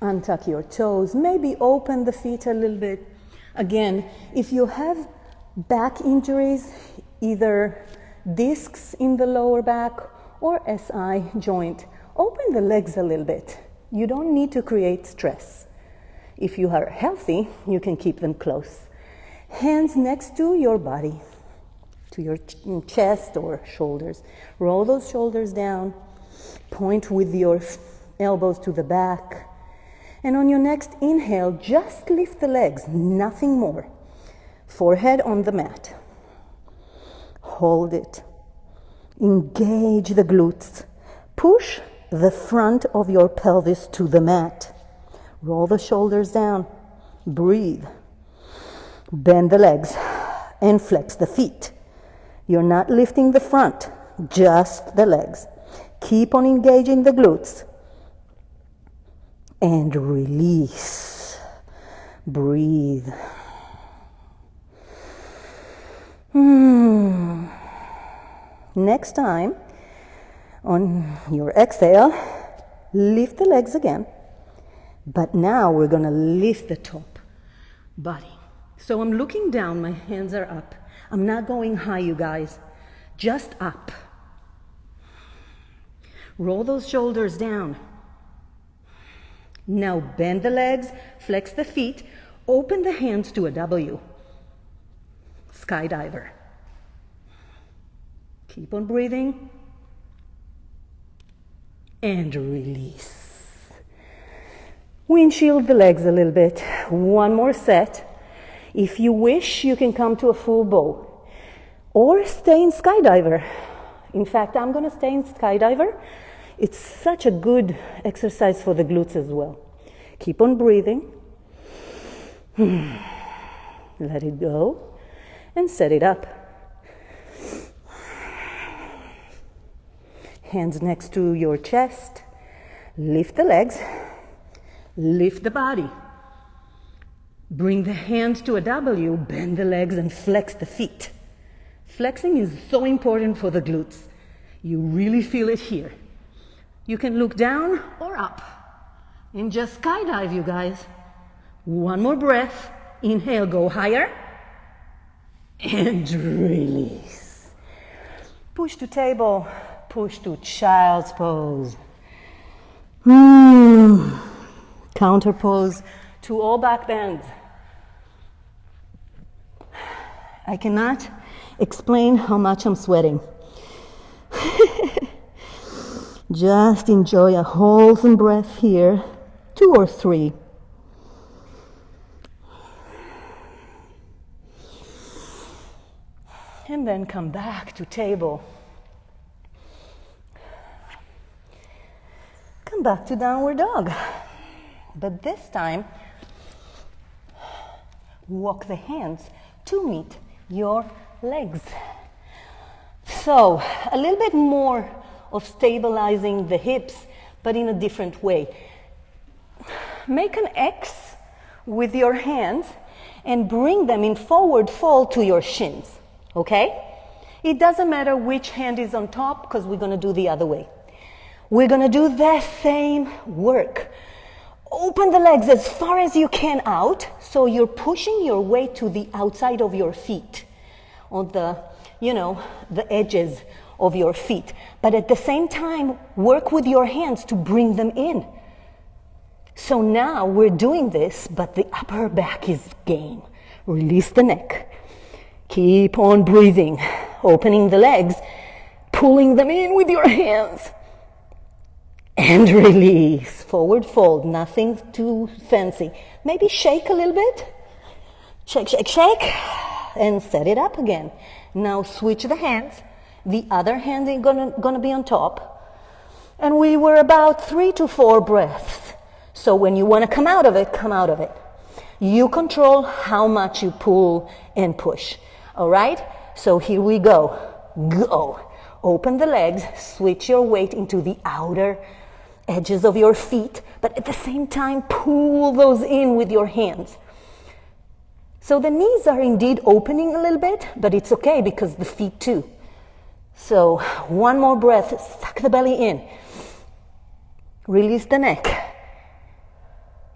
Untuck your toes, maybe open the feet a little bit. Again, if you have back injuries, either discs in the lower back or SI joint, open the legs a little bit. You don't need to create stress. If you are healthy, you can keep them close. Hands next to your body, to your chest or shoulders. Roll those shoulders down. Point with your elbows to the back. And on your next inhale, just lift the legs, nothing more. Forehead on the mat. Hold it. Engage the glutes. Push the front of your pelvis to the mat. Roll the shoulders down. Breathe. Bend the legs and flex the feet. You're not lifting the front, just the legs. Keep on engaging the glutes. And release. Breathe. Next time, on your exhale, lift the legs again. But now we're going to lift the top body. So I'm looking down, my hands are up. I'm not going high, you guys, just up. Roll those shoulders down. Now bend the legs, flex the feet, open the hands to a W. Skydiver. Keep on breathing. And release. Windshield the legs a little bit. One more set. If you wish, you can come to a full bow. Or stay in skydiver. In fact, I'm going to stay in skydiver. It's such a good exercise for the glutes as well. Keep on breathing. Let it go. And set it up. Hands next to your chest. Lift the legs. Lift the body. Bring the hands to a W. Bend the legs and flex the feet. Flexing is so important for the glutes. You really feel it here. You can look down or up. And just skydive, you guys. One more breath. Inhale, go higher. And release. Push to table. Push to child's pose. Counter pose to all back bends. I cannot explain how much I'm sweating. Just enjoy a wholesome breath here, 2 or 3. And then come back to table. Come back to downward dog. But this time, walk the hands to meet your legs. So, a little bit more of stabilizing the hips, but in a different way. Make an X with your hands and bring them in forward fold to your shins, okay? It doesn't matter which hand is on top because we're going to do the other way. We're going to do the same work. Open the legs as far as you can out, so you're pushing your way to the outside of your feet, on the, the edges of your feet. But at the same time, work with your hands to bring them in. So now we're doing this, but the upper back is game. Release the neck. Keep on breathing, opening the legs, pulling them in with your hands. And release. Forward fold, nothing too fancy. Maybe shake a little bit. Shake, shake, shake. And set it up again. Now switch the hands. The other hand is gonna be on top. And we were about 3 to 4 breaths. So when you want to come out of it, come out of it. You control how much you pull and push. All right? So here we go. Go. Open the legs, switch your weight into the outer edges of your feet, but at the same time, pull those in with your hands. So the knees are indeed opening a little bit, but it's okay because the feet too. So one more breath, suck the belly in. Release the neck.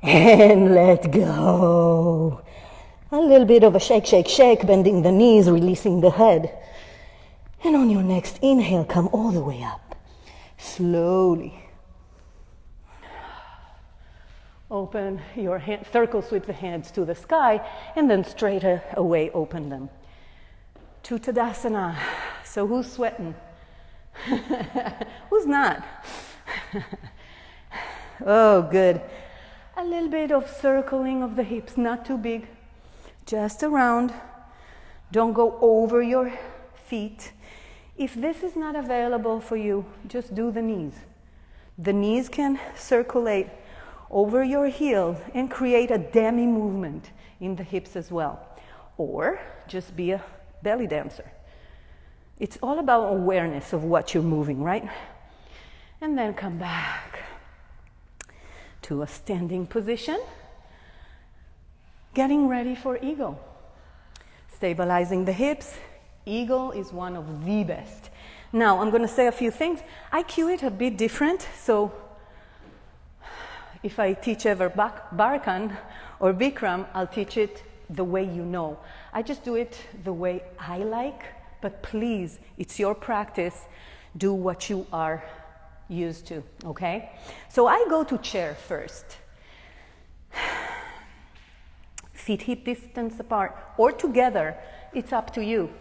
And let go. A little bit of a shake, shake, shake, bending the knees, releasing the head. And on your next inhale, come all the way up. Slowly. Open your hand, circles with the hands to the sky, and then straight away open them. To Tadasana. So who's sweating? Who's not? Oh, good. A little bit of circling of the hips, not too big. Just around. Don't go over your feet. If this is not available for you, just do the knees. The knees can circulate over your heels and create a demi movement in the hips as well. Or just be a belly dancer. It's all about awareness of what you're moving, right? And then come back to a standing position. Getting ready for eagle. Stabilizing the hips. Eagle is one of the best. Now, I'm going to say a few things. I cue it a bit different, so if I teach ever Barakan or Bikram, I'll teach it the way you know. I just do it the way I like, but please, it's your practice. Do what you are used to, okay? So I go to chair first. Feet hip distance apart or together, it's up to you.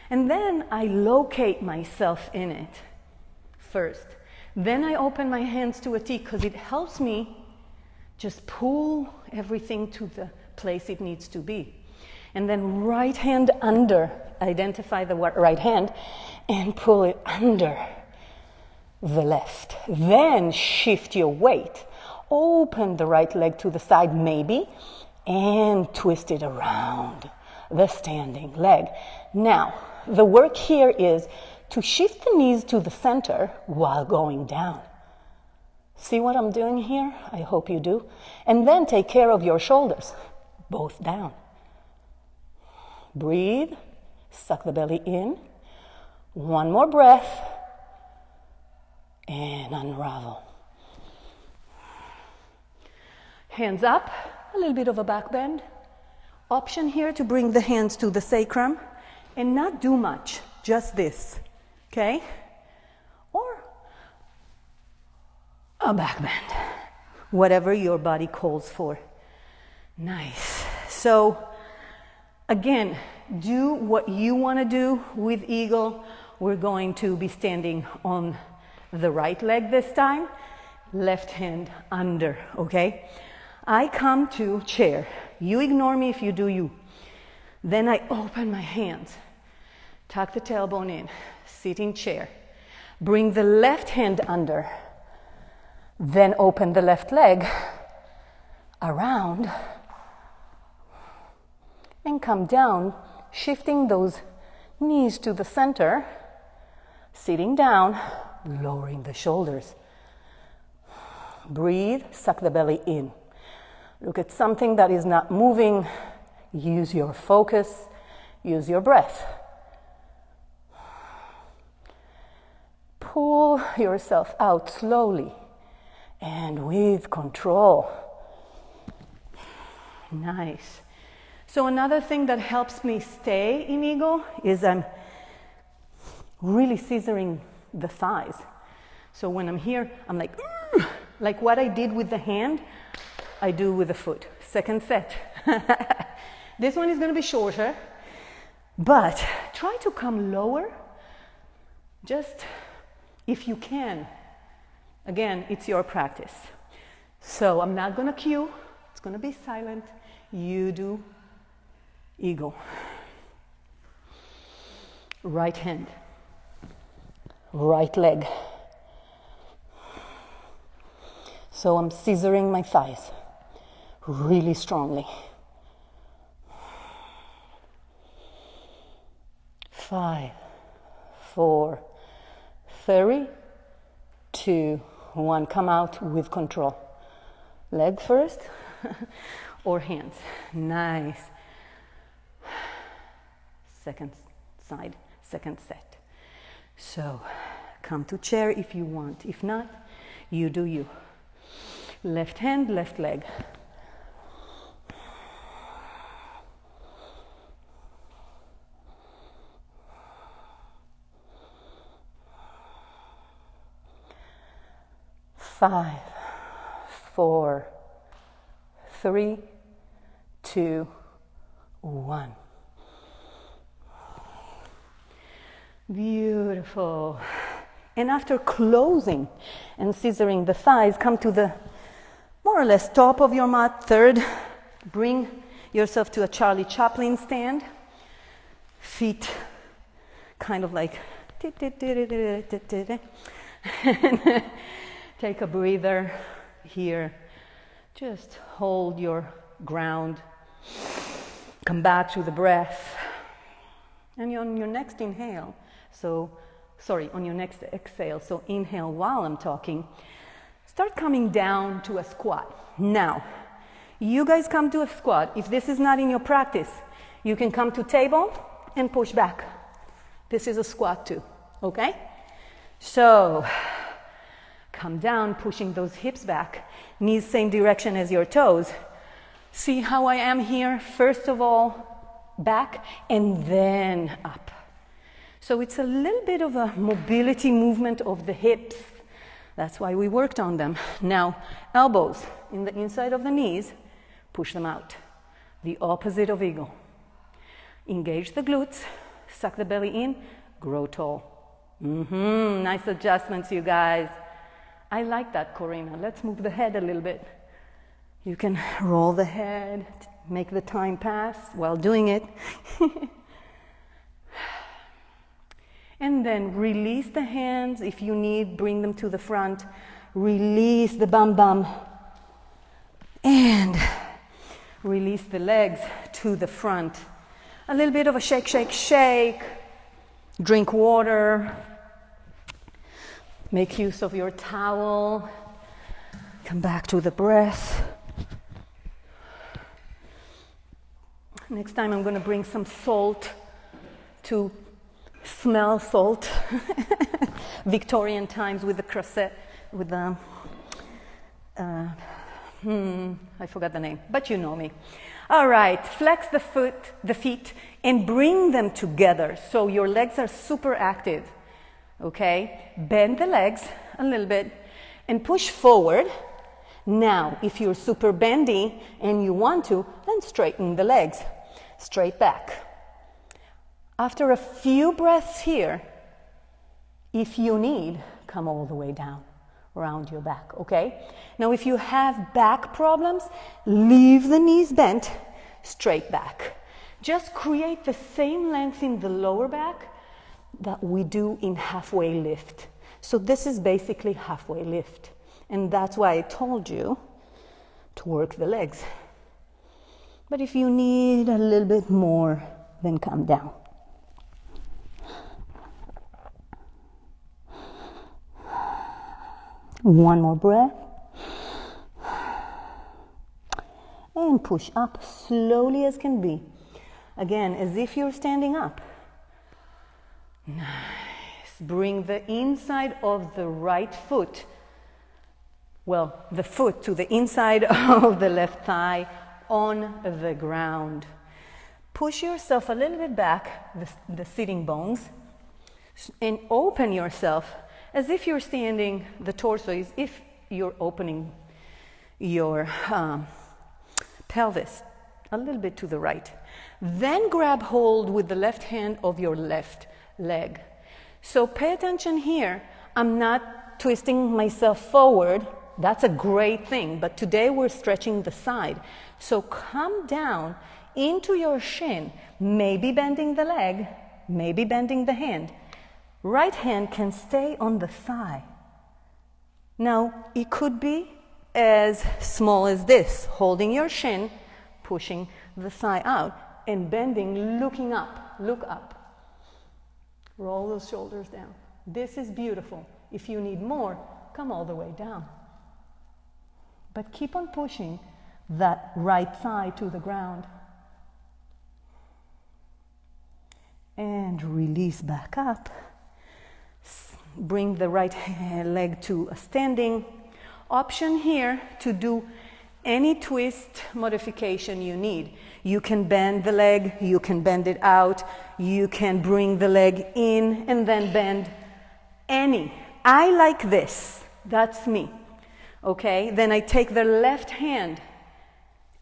And then I locate myself in it first. Then I open my hands to a T because it helps me just pull everything to the place it needs to be. And then right hand under, identify the right hand and pull it under the left. Then shift your weight. Open the right leg to the side maybe and twist it around the standing leg. Now, the work here is to shift the knees to the center while going down. See what I'm doing here? I hope you do. And then take care of your shoulders, both down. Breathe, suck the belly in. One more breath, and unravel. Hands up, a little bit of a back bend. Option here to bring the hands to the sacrum and not do much, just this, okay? Or a back bend, whatever your body calls for. Nice. So again, do what you want to do with eagle. We're going to be standing on the right leg this time, left hand under, okay? I come to chair. You ignore me if you do you. Then I open my hands, tuck the tailbone in, sitting chair. Bring the left hand under. Then open the left leg around and come down, shifting those knees to the center, sitting down, lowering the shoulders. Breathe, suck the belly in. Look at something that is not moving. Use your focus, use your breath. Pull yourself out slowly and with control. Nice. So another thing that helps me stay in eagle is I'm really scissoring the thighs. So when I'm here, I'm like what I did with the hand, I do with the foot. Second set. This one is going to be shorter, but try to come lower, just if you can. Again, it's your practice. So I'm not going to cue. It's going to be silent. You do eagle. Right hand. Right leg. So I'm scissoring my thighs really strongly. 5, 4, 3, 2, 1. Come out with control. Leg first or hands. Nice. Second side, second set. So come to chair if you want. If not, you do you. Left hand, left leg. Five, 4, 3, 2, 1. Beautiful. And after closing and scissoring the thighs, come to the more or less top of your mat. Third, bring yourself to a Charlie Chaplin stand. Feet kind of like take a breather here. Just hold your ground. Come back to the breath. And on your next inhale, on your next exhale, so inhale while I'm talking, start coming down to a squat. Now, you guys come to a squat. If this is not in your practice, you can come to table and push back. This is a squat too, okay? So, come down, pushing those hips back. Knees same direction as your toes. See how I am here? First of all, back and then up. So it's a little bit of a mobility movement of the hips. That's why we worked on them. Now, elbows in the inside of the knees, push them out. The opposite of eagle. Engage the glutes, suck the belly in, grow tall. Nice adjustments, you guys. I like that, Corina. Let's move the head a little bit. You can roll the head, make the time pass while doing it. And then release the hands. If you need, bring them to the front. Release the bum. And release the legs to the front. A little bit of a shake, shake, shake. Drink water. Make use of your towel. Come back to the breath. Next time I'm going to bring some salt to smell salt. Victorian times with the crochet, with the, I forgot the name, but you know me. All right, flex the feet, and bring them together so your legs are super active. Okay, bend the legs a little bit and push forward. Now, if you're super bendy and you want to, then straighten the legs, straight back. After a few breaths here, if you need, come all the way down, around your back, okay? Now, if you have back problems, leave the knees bent, straight back. Just create the same length in the lower back that we do in halfway lift. So this is basically halfway lift. And that's why I told you to work the legs. But if you need a little bit more, then come down. One more breath. And push up slowly as can be. Again, as if you're standing up. Nice. Bring the inside of the right foot, the foot to the inside of the left thigh on the ground. Push yourself a little bit back, the sitting bones, and open yourself as if you're standing, the torso is if you're opening your pelvis a little bit to the right. Then grab hold with the left hand of your left leg. So pay attention here. I'm not twisting myself forward. That's a great thing, but today we're stretching the side. So come down into your shin, maybe bending the leg, maybe bending the hand. Right hand can stay on the thigh. Now, it could be as small as this, holding your shin, pushing the thigh out, and bending, looking up, look up. Roll those shoulders down. This is beautiful. If you need more, come all the way down. But keep on pushing that right thigh to the ground. And release back up. Bring the right leg to a standing. Option here to do any twist modification you need. You can bend the leg, you can bend it out, you can bring the leg in and then bend. Any. I like this. That's me. Okay? Then I take the left hand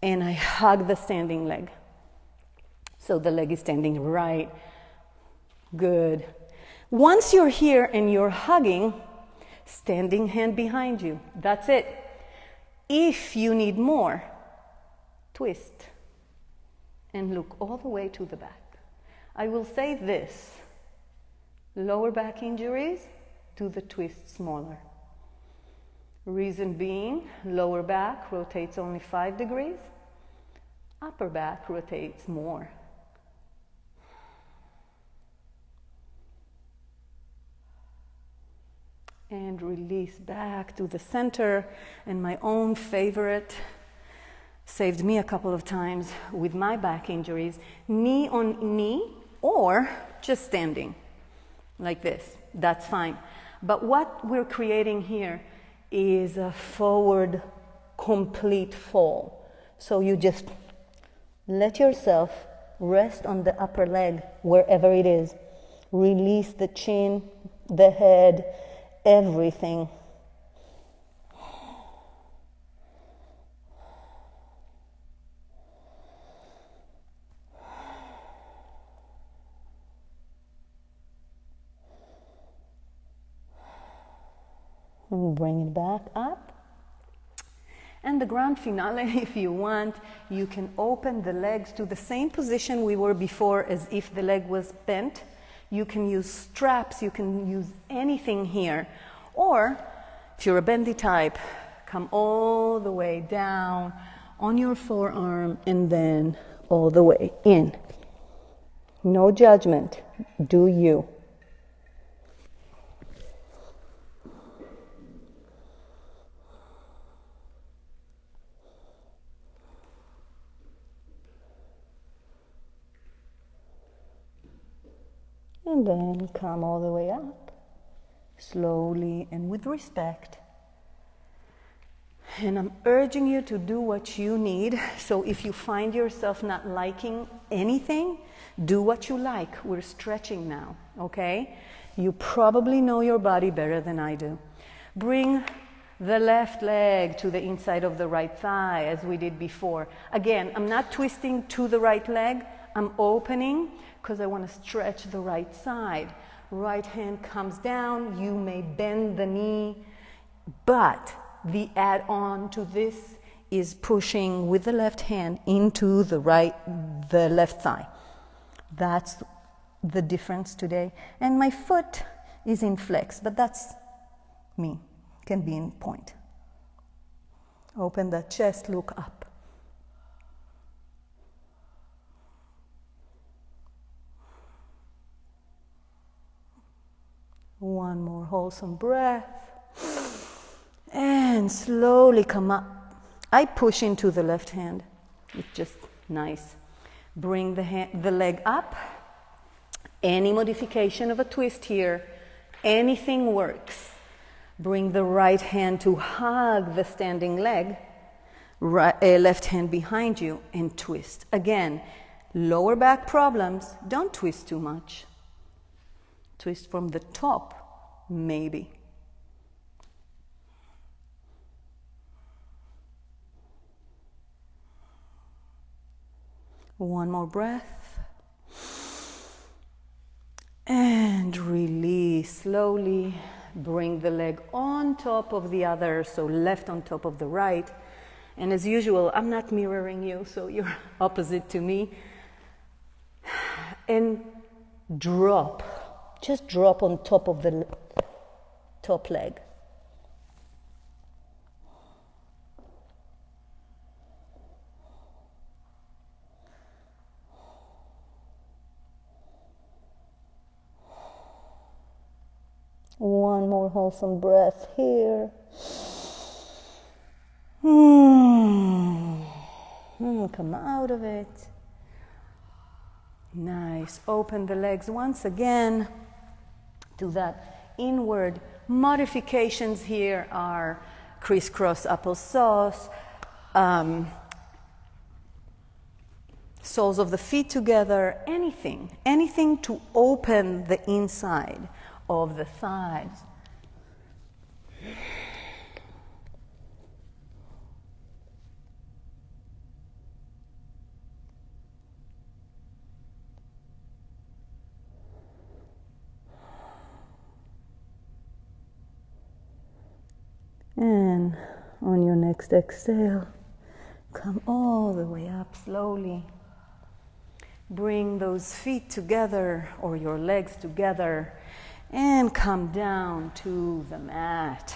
and I hug the standing leg. So the leg is standing right. Good. Once you're here and you're hugging, standing hand behind you. That's it. If you need more, twist and look all the way to the back. I will say this. Lower back injuries, do the twist smaller. Reason being, lower back rotates only 5 degrees. Upper back rotates more. And release back to the center. And my own favorite, saved me a couple of times with my back injuries, knee on knee or just standing like this. That's fine. But what we're creating here is a forward complete fall. So you just let yourself rest on the upper leg wherever it is. Release the chin, the head, everything. And bring it back up. And the grand finale, if you want, you can open the legs to the same position we were before, as if the leg was bent. You can use straps, you can use anything here. Or, if you're a bendy type, come all the way down on your forearm and then all the way in. No judgment. Do you. And then come all the way up, slowly and with respect. And I'm urging you to do what you need. So if you find yourself not liking anything, do what you like. We're stretching now, okay? You probably know your body better than I do. Bring the left leg to the inside of the right thigh, as we did before. Again, I'm not twisting to the right leg. I'm opening because I want to stretch the right side. Right hand comes down. You may bend the knee, but the add-on to this is pushing with the left hand into the left thigh. That's the difference today. And my foot is in flex, but that's me. Can be in point. Open the chest, look up. One more wholesome breath. And slowly come up. I push into the left hand. It's just nice. Bring the leg up. Any modification of a twist here, anything works. Bring the right hand to hug the standing leg. Left hand behind you and twist. Again, lower back problems, don't twist too much. Twist from the top, maybe. One more breath. And release slowly. Bring the leg on top of the other, so left on top of the right. And as usual, I'm not mirroring you, so you're opposite to me. And drop. Just drop on top of the top leg. One more wholesome breath here. Come out of it. Nice. Open the legs once again to that inward. Modifications here are crisscross applesauce, soles of the feet together, anything to open the inside of the thighs. And on your next exhale, come all the way up slowly. Bring those feet together or your legs together and come down to the mat.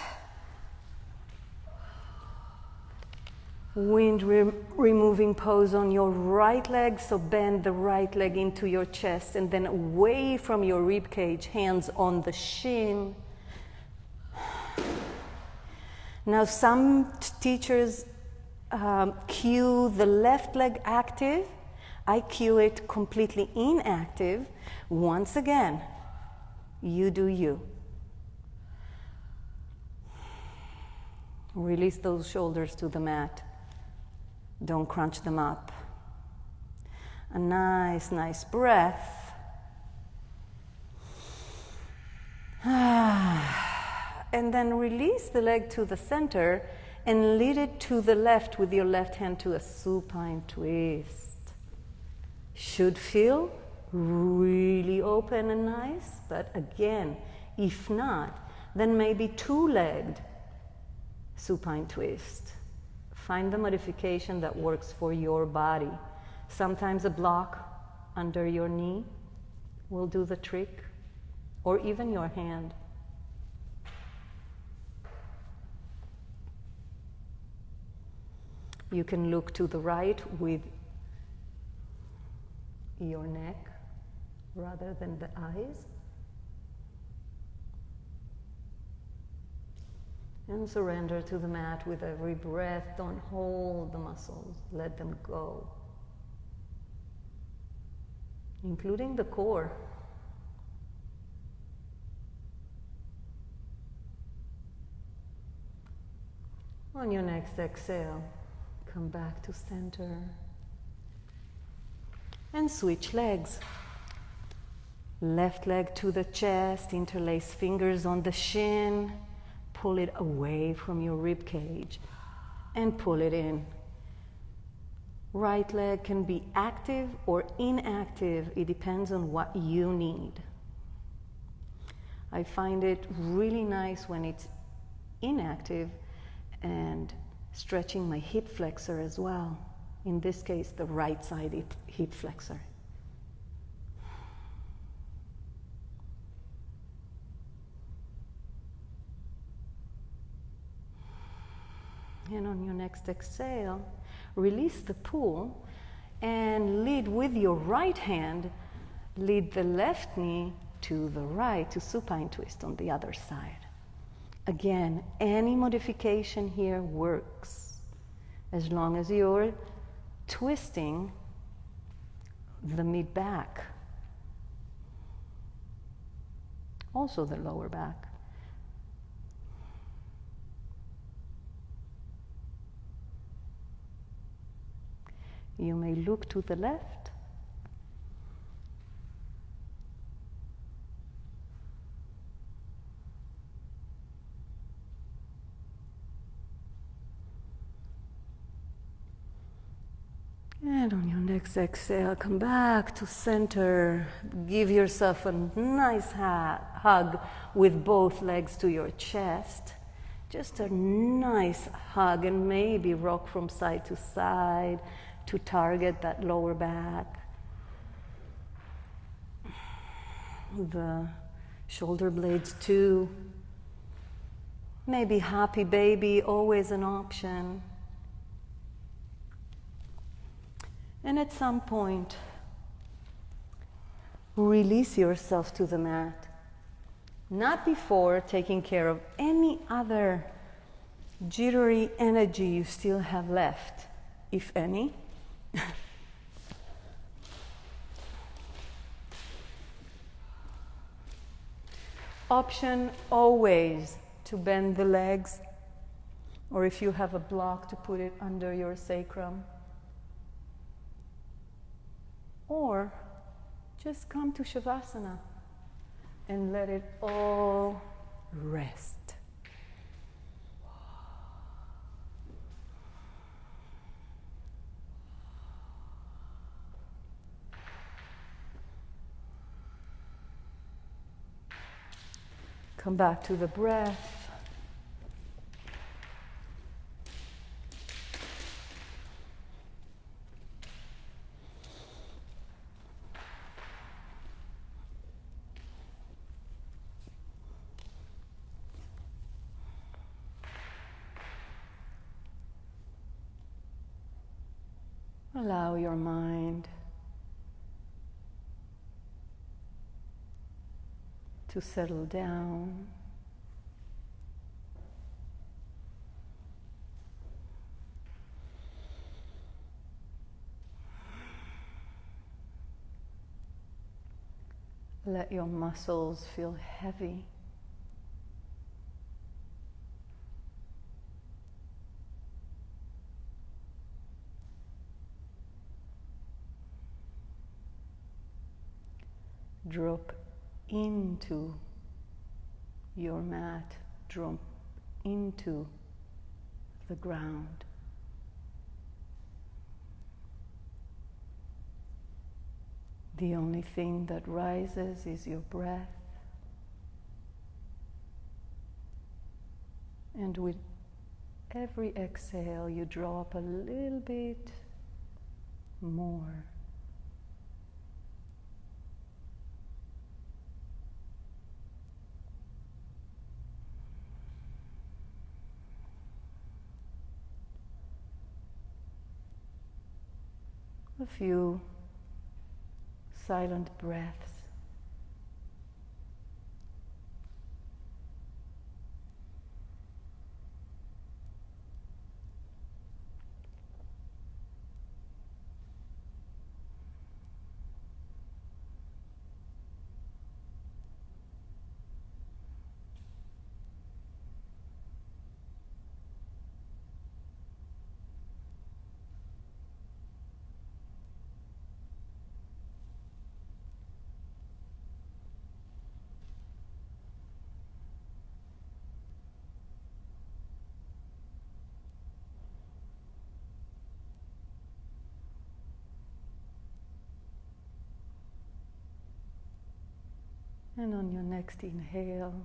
Wind removing pose on your right leg, so bend the right leg into your chest and then away from your rib cage, hands on the shin. Now some teachers cue the left leg active. I cue it completely inactive. Once again, you do you. Release those shoulders to the mat. Don't crunch them up. A nice breath. And then release the leg to the center and lead it to the left with your left hand to a supine twist. Should feel really open and nice, but again, if not, then maybe two-legged supine twist. Find the modification that works for your body. Sometimes a block under your knee will do the trick, or even your hand. You can look to the right with your neck rather than the eyes. And surrender to the mat with every breath. Don't hold the muscles, let them go. Including the core. On your next exhale, come back to center. And switch legs. Left leg to the chest, interlace fingers on the shin. Pull it away from your rib cage and pull it in. Right leg can be active or inactive. It depends on what you need. I find it really nice when it's inactive and stretching my hip flexor as well. In this case, the right side hip flexor. And on your next exhale, release the pull and lead with your right hand, lead the left knee to the right to supine twist on the other side. Again, any modification here works as long as you're twisting the mid back, also the lower back. You may look to the left. And on your next exhale, come back to center. Give yourself a nice hug with both legs to your chest. Just a nice hug, and maybe rock from side to side to target that lower back. The shoulder blades too. Maybe happy baby, always an option. And at some point, release yourself to the mat. not before taking care of any other jittery energy you still have left, if any. Option always to bend the legs, or if you have a block, to put it under your sacrum. Or just come to Shavasana and let it all rest. Come back to the breath. Allow your mind to settle down. Let your muscles feel heavy. Drop into your mat, drop into the ground. The only thing that rises is your breath. And with every exhale, you drop a little bit more. A few silent breaths. And on your next inhale,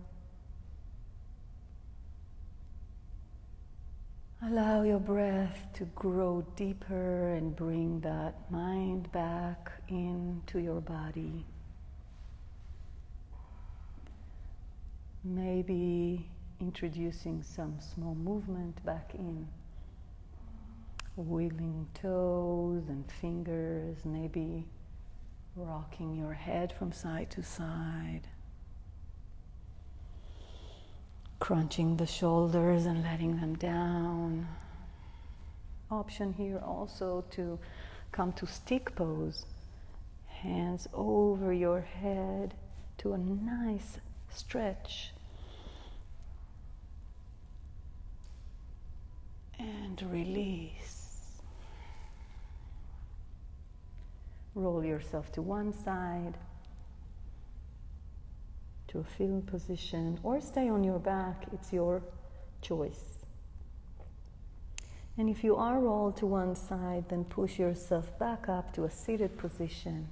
allow your breath to grow deeper and bring that mind back into your body. Maybe introducing some small movement back in. Wiggling toes and fingers, maybe rocking your head from side to side. Crunching the shoulders and letting them down. Option here also to come to stick pose. Hands over your head to a nice stretch. And release. Roll yourself to one side, to a field position, or stay on your back, it's your choice. And if you are rolled to one side, then push yourself back up to a seated position.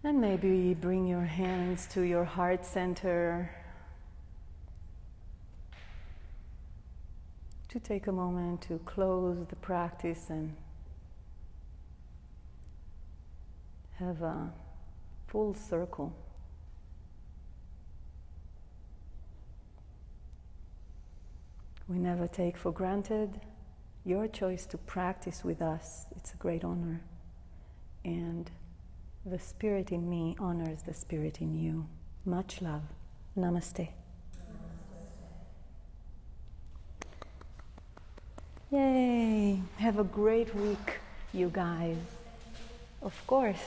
And maybe bring your hands to your heart center to take a moment to close the practice and have a full circle. We never take for granted your choice to practice with us. It's a great honor. And the spirit in me honors the spirit in you. Much love. Namaste. Yay! Have a great week, you guys. Of course.